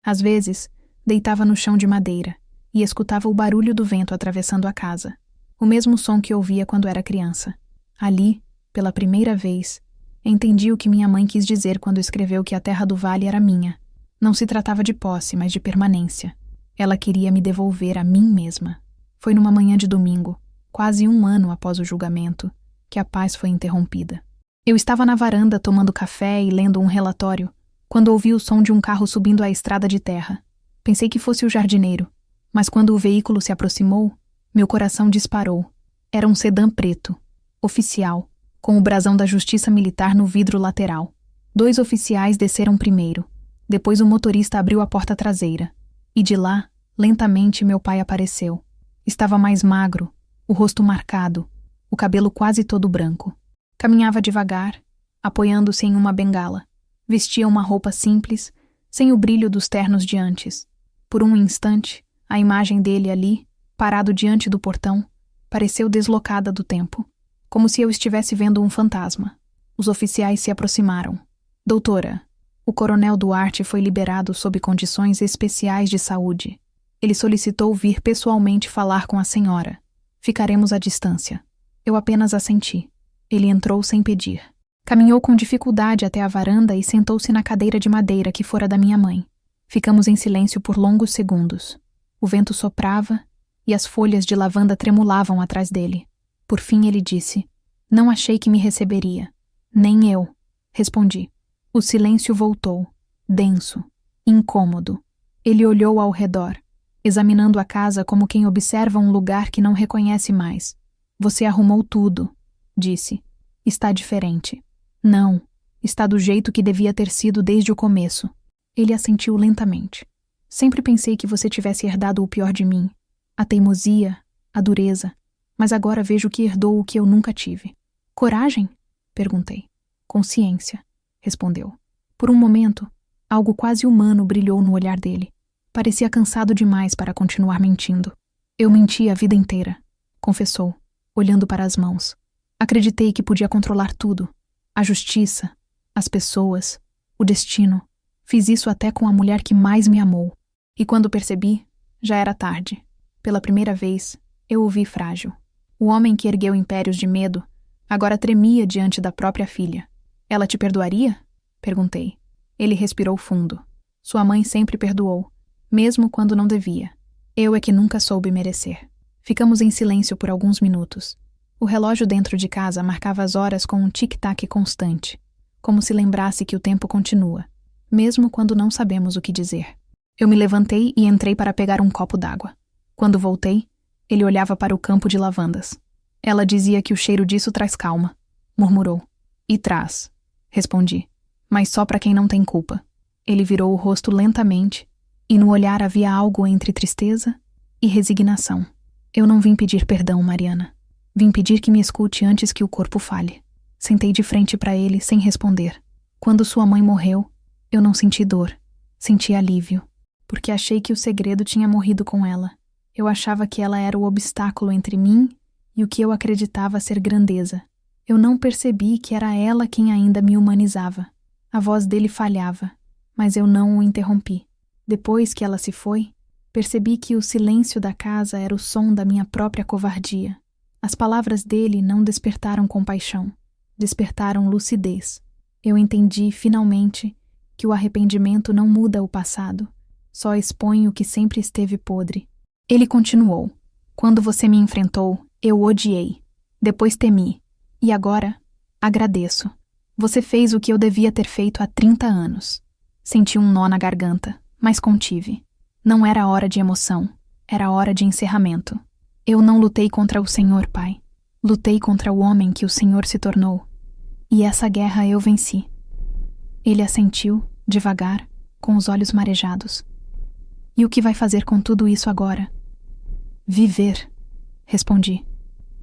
Às vezes, deitava no chão de madeira e escutava o barulho do vento atravessando a casa, o mesmo som que ouvia quando era criança. Ali, pela primeira vez, entendi o que minha mãe quis dizer quando escreveu que a terra do vale era minha. Não se tratava de posse, mas de permanência. Ela queria me devolver a mim mesma. Foi numa manhã de domingo, quase 1 ano após o julgamento, que a paz foi interrompida. Eu estava na varanda tomando café e lendo um relatório, quando ouvi o som de um carro subindo a estrada de terra. Pensei que fosse o jardineiro, mas quando o veículo se aproximou, meu coração disparou. Era um sedã preto, oficial, com o brasão da Justiça Militar no vidro lateral. 2 oficiais desceram primeiro. Depois o motorista abriu a porta traseira. E de lá, lentamente, meu pai apareceu. Estava mais magro, o rosto marcado, o cabelo quase todo branco. Caminhava devagar, apoiando-se em uma bengala. Vestia uma roupa simples, sem o brilho dos ternos de antes. Por um instante, a imagem dele ali, parado diante do portão, pareceu deslocada do tempo, como se eu estivesse vendo um fantasma. Os oficiais se aproximaram. Doutora, o coronel Duarte foi liberado sob condições especiais de saúde. Ele solicitou vir pessoalmente falar com a senhora. Ficaremos à distância. Eu apenas assenti. Ele entrou sem pedir. Caminhou com dificuldade até a varanda e sentou-se na cadeira de madeira que fora da minha mãe. Ficamos em silêncio por longos segundos. O vento soprava e as folhas de lavanda tremulavam atrás dele. Por fim ele disse: "Não achei que me receberia." "Nem eu", respondi. O silêncio voltou, denso, incômodo. Ele olhou ao redor, examinando a casa como quem observa um lugar que não reconhece mais. "Você arrumou tudo", disse. "Está diferente." "Não, está do jeito que devia ter sido desde o começo." Ele assentiu lentamente. "Sempre pensei que você tivesse herdado o pior de mim. A teimosia, a dureza. Mas agora vejo que herdou o que eu nunca tive." "Coragem?" perguntei. "Consciência", respondeu. Por um momento, algo quase humano brilhou no olhar dele. Parecia cansado demais para continuar mentindo. "Eu menti a vida inteira", confessou, olhando para as mãos. "Acreditei que podia controlar tudo. A justiça, as pessoas, o destino. Fiz isso até com a mulher que mais me amou. E quando percebi, já era tarde. Pela primeira vez, eu o vi frágil. O homem que ergueu impérios de medo agora tremia diante da própria filha. Ela te perdoaria? Perguntei. Ele respirou fundo. Sua mãe sempre perdoou, mesmo quando não devia. Eu é que nunca soube merecer. Ficamos em silêncio por alguns minutos. O relógio dentro de casa marcava as horas com um tic-tac constante, como se lembrasse que o tempo continua, mesmo quando não sabemos o que dizer. Eu me levantei e entrei para pegar um copo d'água. Quando voltei, ele olhava para o campo de lavandas. Ela dizia que o cheiro disso traz calma, murmurou. E traz, respondi, mas só para quem não tem culpa. Ele virou o rosto lentamente, e no olhar havia algo entre tristeza e resignação. Eu não vim pedir perdão, Mariana. Vim pedir que me escute antes que o corpo fale. Sentei de frente para ele sem responder. Quando sua mãe morreu, eu não senti dor, senti alívio, porque achei que o segredo tinha morrido com ela. Eu achava que ela era o obstáculo entre mim e o que eu acreditava ser grandeza. Eu não percebi que era ela quem ainda me humanizava. A voz dele falhava, mas eu não o interrompi. Depois que ela se foi, percebi que o silêncio da casa era o som da minha própria covardia. As palavras dele não despertaram compaixão, despertaram lucidez. Eu entendi, finalmente, que o arrependimento não muda o passado, só expõe o que sempre esteve podre. Ele continuou. Quando você me enfrentou, eu odiei. Depois temi. E agora, agradeço. Você fez o que eu devia ter feito há 30 anos. Senti um nó na garganta, mas contive. Não era hora de emoção, era hora de encerramento. Eu não lutei contra o Senhor, Pai. Lutei contra o homem que o Senhor se tornou. E essa guerra eu venci. Ele assentiu, devagar, com os olhos marejados. E o que vai fazer com tudo isso agora? Viver, respondi.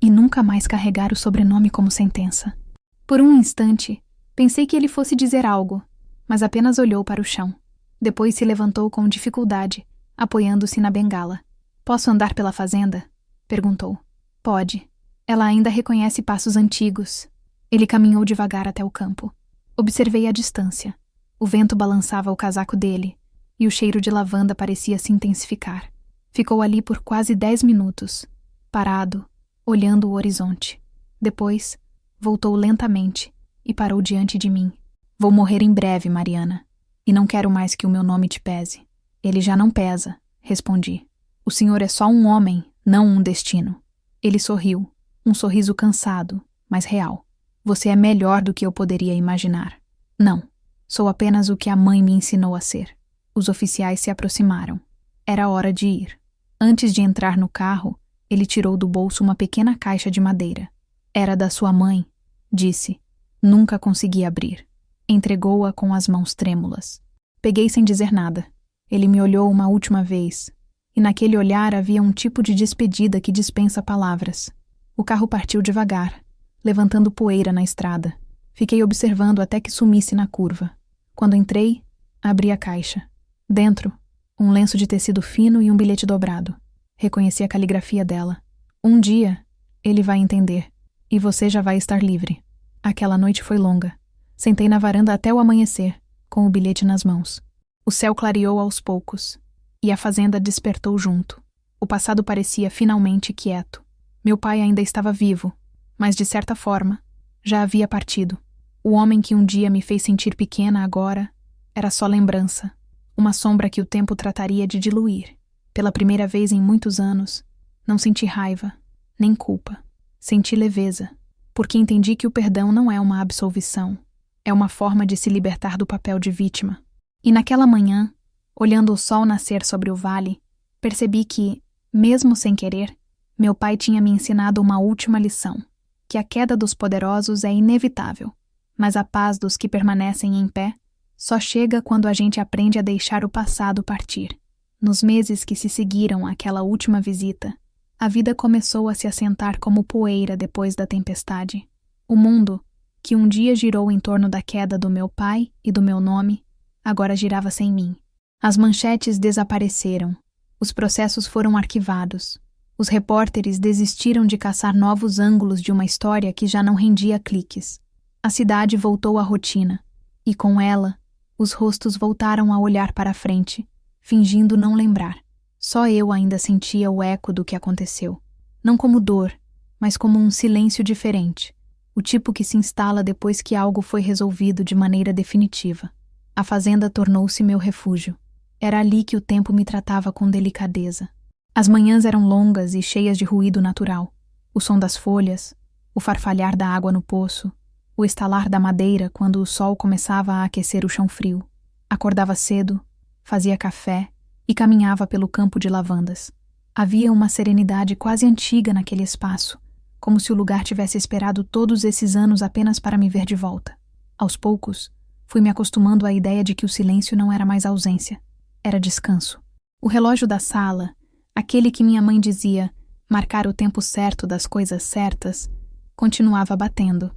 E nunca mais carregar o sobrenome como sentença. Por um instante, pensei que ele fosse dizer algo, mas apenas olhou para o chão. Depois se levantou com dificuldade, apoiando-se na bengala. Posso andar pela fazenda? Perguntou. Pode. Ela ainda reconhece passos antigos. Ele caminhou devagar até o campo. Observei a distância. O vento balançava o casaco dele, e o cheiro de lavanda parecia se intensificar. Ficou ali por quase 10 minutos, parado, olhando o horizonte. Depois, voltou lentamente e parou diante de mim. Vou morrer em breve, Mariana, e não quero mais que o meu nome te pese. Ele já não pesa, respondi. O senhor é só um homem, não um destino. Ele sorriu, um sorriso cansado, mas real. Você é melhor do que eu poderia imaginar. Não, sou apenas o que a mãe me ensinou a ser. Os oficiais se aproximaram. Era hora de ir. Antes de entrar no carro, ele tirou do bolso uma pequena caixa de madeira. Era da sua mãe, disse. Nunca consegui abrir. Entregou-a com as mãos trêmulas. Peguei sem dizer nada. Ele me olhou uma última vez, e naquele olhar havia um tipo de despedida que dispensa palavras. O carro partiu devagar, levantando poeira na estrada. Fiquei observando até que sumisse na curva. Quando entrei, abri a caixa. Dentro, um lenço de tecido fino e um bilhete dobrado. Reconheci a caligrafia dela. Um dia, ele vai entender, e você já vai estar livre. Aquela noite foi longa. Sentei na varanda até o amanhecer, com o bilhete nas mãos. O céu clareou aos poucos, e a fazenda despertou junto. O passado parecia finalmente quieto. Meu pai ainda estava vivo, mas de certa forma, já havia partido. O homem que um dia me fez sentir pequena agora era só lembrança, uma sombra que o tempo trataria de diluir. Pela primeira vez em muitos anos, não senti raiva, nem culpa. Senti leveza, porque entendi que o perdão não é uma absolvição, é uma forma de se libertar do papel de vítima. E naquela manhã, olhando o sol nascer sobre o vale, percebi que, mesmo sem querer, meu pai tinha me ensinado uma última lição, que a queda dos poderosos é inevitável, mas a paz dos que permanecem em pé só chega quando a gente aprende a deixar o passado partir. Nos meses que se seguiram àquela última visita, a vida começou a se assentar como poeira depois da tempestade. O mundo, que um dia girou em torno da queda do meu pai e do meu nome, agora girava sem mim. As manchetes desapareceram, os processos foram arquivados, os repórteres desistiram de caçar novos ângulos de uma história que já não rendia cliques. A cidade voltou à rotina, E com ela, os rostos voltaram a olhar para a frente, fingindo não lembrar. Só eu ainda sentia o eco do que aconteceu. Não como dor, mas como um silêncio diferente. O tipo que se instala depois que algo foi resolvido de maneira definitiva. A fazenda tornou-se meu refúgio. Era ali que o tempo me tratava com delicadeza. As manhãs eram longas e cheias de ruído natural. O som das folhas, o farfalhar da água no poço, o estalar da madeira quando o sol começava a aquecer o chão frio. Acordava cedo, fazia café e caminhava pelo campo de lavandas. Havia uma serenidade quase antiga naquele espaço, como se o lugar tivesse esperado todos esses anos apenas para me ver de volta. Aos poucos, fui me acostumando à ideia de que o silêncio não era mais ausência, era descanso. O relógio da sala, aquele que minha mãe dizia marcar o tempo certo das coisas certas, continuava batendo.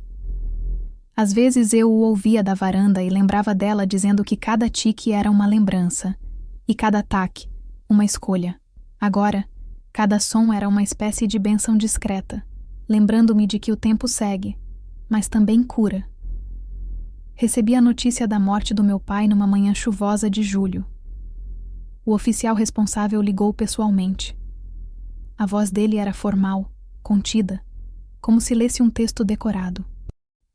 Às vezes eu o ouvia da varanda e lembrava dela dizendo que cada tique era uma lembrança, e cada taque, uma escolha. Agora, cada som era uma espécie de bênção discreta, lembrando-me de que o tempo segue, mas também cura. Recebi a notícia da morte do meu pai numa manhã chuvosa de julho. O oficial responsável ligou pessoalmente. A voz dele era formal, contida, como se lesse um texto decorado.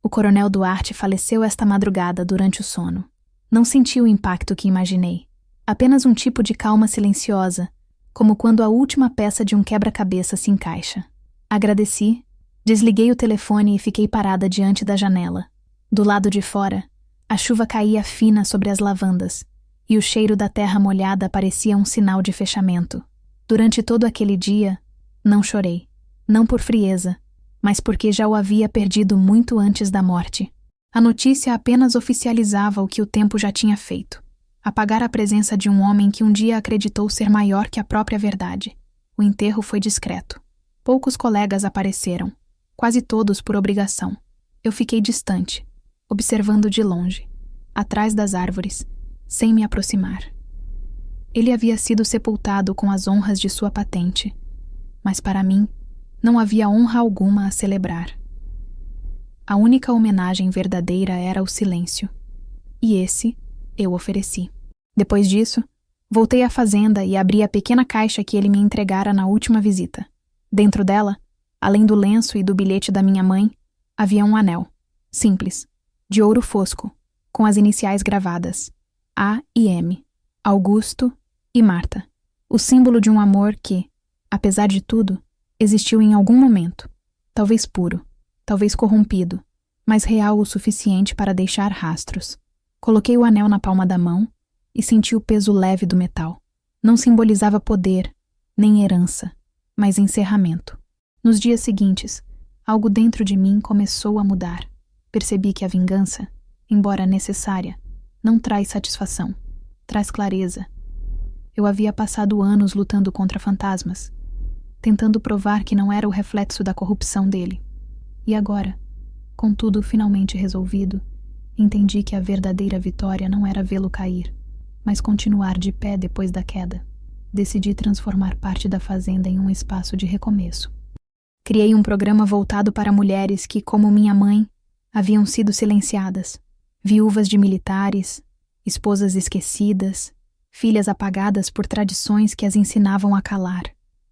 O coronel Duarte faleceu esta madrugada durante o sono. Não senti o impacto que imaginei. Apenas um tipo de calma silenciosa, como quando a última peça de um quebra-cabeça se encaixa. Agradeci, desliguei o telefone e fiquei parada diante da janela. Do lado de fora, a chuva caía fina sobre as lavandas, e o cheiro da terra molhada parecia um sinal de fechamento. Durante todo aquele dia, não chorei. Não por frieza, mas porque já o havia perdido muito antes da morte. A notícia apenas oficializava o que o tempo já tinha feito. Apagar a presença de um homem que um dia acreditou ser maior que a própria verdade. O enterro foi discreto. Poucos colegas apareceram, quase todos por obrigação. Eu fiquei distante, observando de longe, atrás das árvores, sem me aproximar. Ele havia sido sepultado com as honras de sua patente, mas para mim, não havia honra alguma a celebrar. A única homenagem verdadeira era o silêncio. E esse eu ofereci. Depois disso, voltei à fazenda e abri a pequena caixa que ele me entregara na última visita. Dentro dela, além do lenço e do bilhete da minha mãe, havia um anel, simples, de ouro fosco, com as iniciais gravadas, A e M, Augusto e Marta. O símbolo de um amor que, apesar de tudo, existiu em algum momento, talvez puro, talvez corrompido, mas real o suficiente para deixar rastros. Coloquei o anel na palma da mão e senti o peso leve do metal. Não simbolizava poder, nem herança, mas encerramento. Nos dias seguintes, algo dentro de mim começou a mudar. Percebi que a vingança, embora necessária, não traz satisfação, traz clareza. Eu havia passado anos lutando contra fantasmas, tentando provar que não era o reflexo da corrupção dele. E agora, com tudo finalmente resolvido, entendi que a verdadeira vitória não era vê-lo cair, mas continuar de pé depois da queda. Decidi transformar parte da fazenda em um espaço de recomeço. Criei um programa voltado para mulheres que, como minha mãe, haviam sido silenciadas. Viúvas de militares, esposas esquecidas, filhas apagadas por tradições que as ensinavam a calar.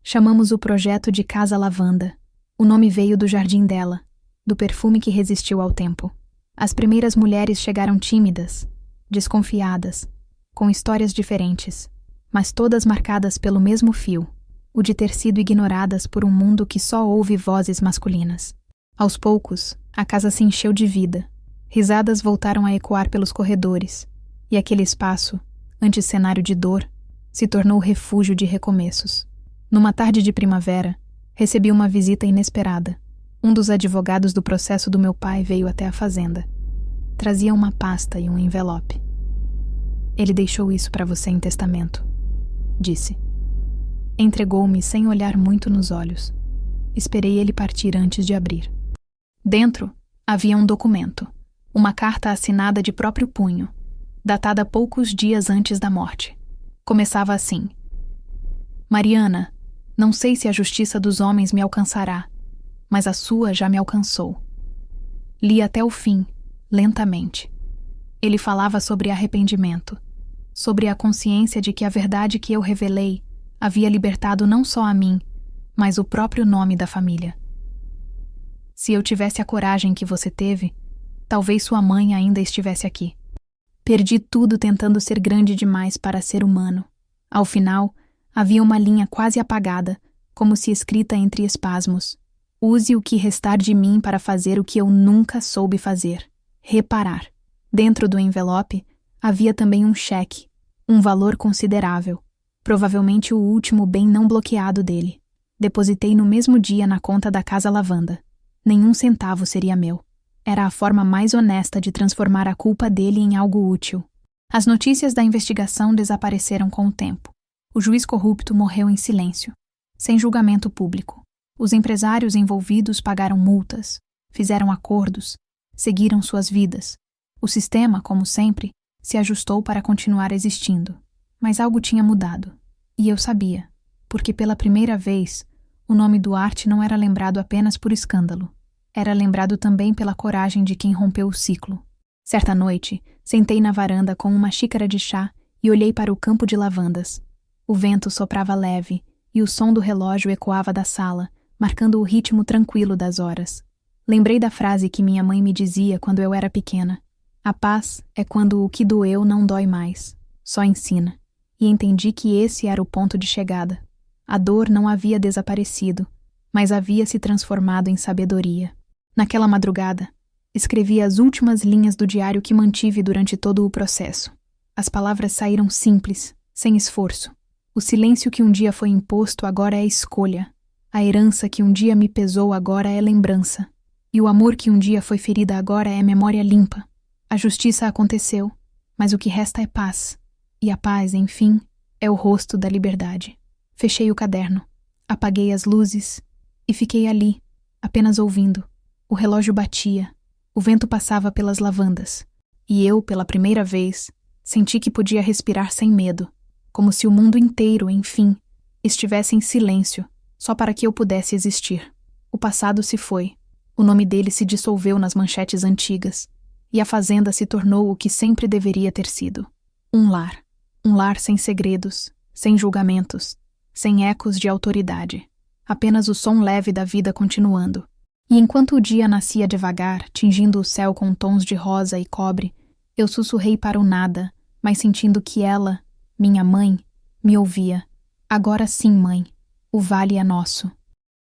Chamamos o projeto de Casa Lavanda. O nome veio do jardim dela, do perfume que resistiu ao tempo. As primeiras mulheres chegaram tímidas, desconfiadas, com histórias diferentes, mas todas marcadas pelo mesmo fio, o de ter sido ignoradas por um mundo que só ouve vozes masculinas. Aos poucos, a casa se encheu de vida. Risadas voltaram a ecoar pelos corredores, e aquele espaço, antes cenário de dor, se tornou refúgio de recomeços. Numa tarde de primavera, recebi uma visita inesperada. Um dos advogados do processo do meu pai veio até a fazenda. Trazia uma pasta e um envelope. Ele deixou isso para você em testamento, disse. Entregou-me sem olhar muito nos olhos. Esperei ele partir antes de abrir. Dentro, havia um documento, uma carta assinada de próprio punho, datada poucos dias antes da morte. Começava assim: Mariana, não sei se a justiça dos homens me alcançará, mas a sua já me alcançou. Li até o fim, lentamente. Ele falava sobre arrependimento, sobre a consciência de que a verdade que eu revelei havia libertado não só a mim, mas o próprio nome da família. Se eu tivesse a coragem que você teve, talvez sua mãe ainda estivesse aqui. Perdi tudo tentando ser grande demais para ser humano. Ao final, havia uma linha quase apagada, como se escrita entre espasmos. Use o que restar de mim para fazer o que eu nunca soube fazer: reparar. Dentro do envelope, havia também um cheque, um valor considerável, provavelmente o último bem não bloqueado dele. Depositei no mesmo dia na conta da Casa Lavanda. Nenhum centavo seria meu. Era a forma mais honesta de transformar a culpa dele em algo útil. As notícias da investigação desapareceram com o tempo. O juiz corrupto morreu em silêncio, sem julgamento público. Os empresários envolvidos pagaram multas, fizeram acordos, seguiram suas vidas. O sistema, como sempre, se ajustou para continuar existindo. Mas algo tinha mudado. E eu sabia, porque pela primeira vez, o nome Duarte não era lembrado apenas por escândalo. Era lembrado também pela coragem de quem rompeu o ciclo. Certa noite, sentei na varanda com uma xícara de chá e olhei para o campo de lavandas. O vento soprava leve e o som do relógio ecoava da sala, marcando o ritmo tranquilo das horas. Lembrei da frase que minha mãe me dizia quando eu era pequena: a paz é quando o que doeu não dói mais, só ensina. E entendi que esse era o ponto de chegada. A dor não havia desaparecido, mas havia se transformado em sabedoria. Naquela madrugada, escrevi as últimas linhas do diário que mantive durante todo o processo. As palavras saíram simples, sem esforço. O silêncio que um dia foi imposto agora é escolha. A herança que um dia me pesou agora é lembrança. E o amor que um dia foi ferida agora é memória limpa. A justiça aconteceu, mas o que resta é paz. E a paz, enfim, é o rosto da liberdade. Fechei o caderno, apaguei as luzes e fiquei ali, apenas ouvindo. O relógio batia, o vento passava pelas lavandas, e eu, pela primeira vez, senti que podia respirar sem medo, como se o mundo inteiro, enfim, estivesse em silêncio, só para que eu pudesse existir. O passado se foi, o nome dele se dissolveu nas manchetes antigas, e a fazenda se tornou o que sempre deveria ter sido. Um lar sem segredos, sem julgamentos, sem ecos de autoridade, apenas o som leve da vida continuando. E enquanto o dia nascia devagar, tingindo o céu com tons de rosa e cobre, eu sussurrei para o nada, mas sentindo que ela, minha mãe, me ouvia. Agora sim, mãe, o vale é nosso.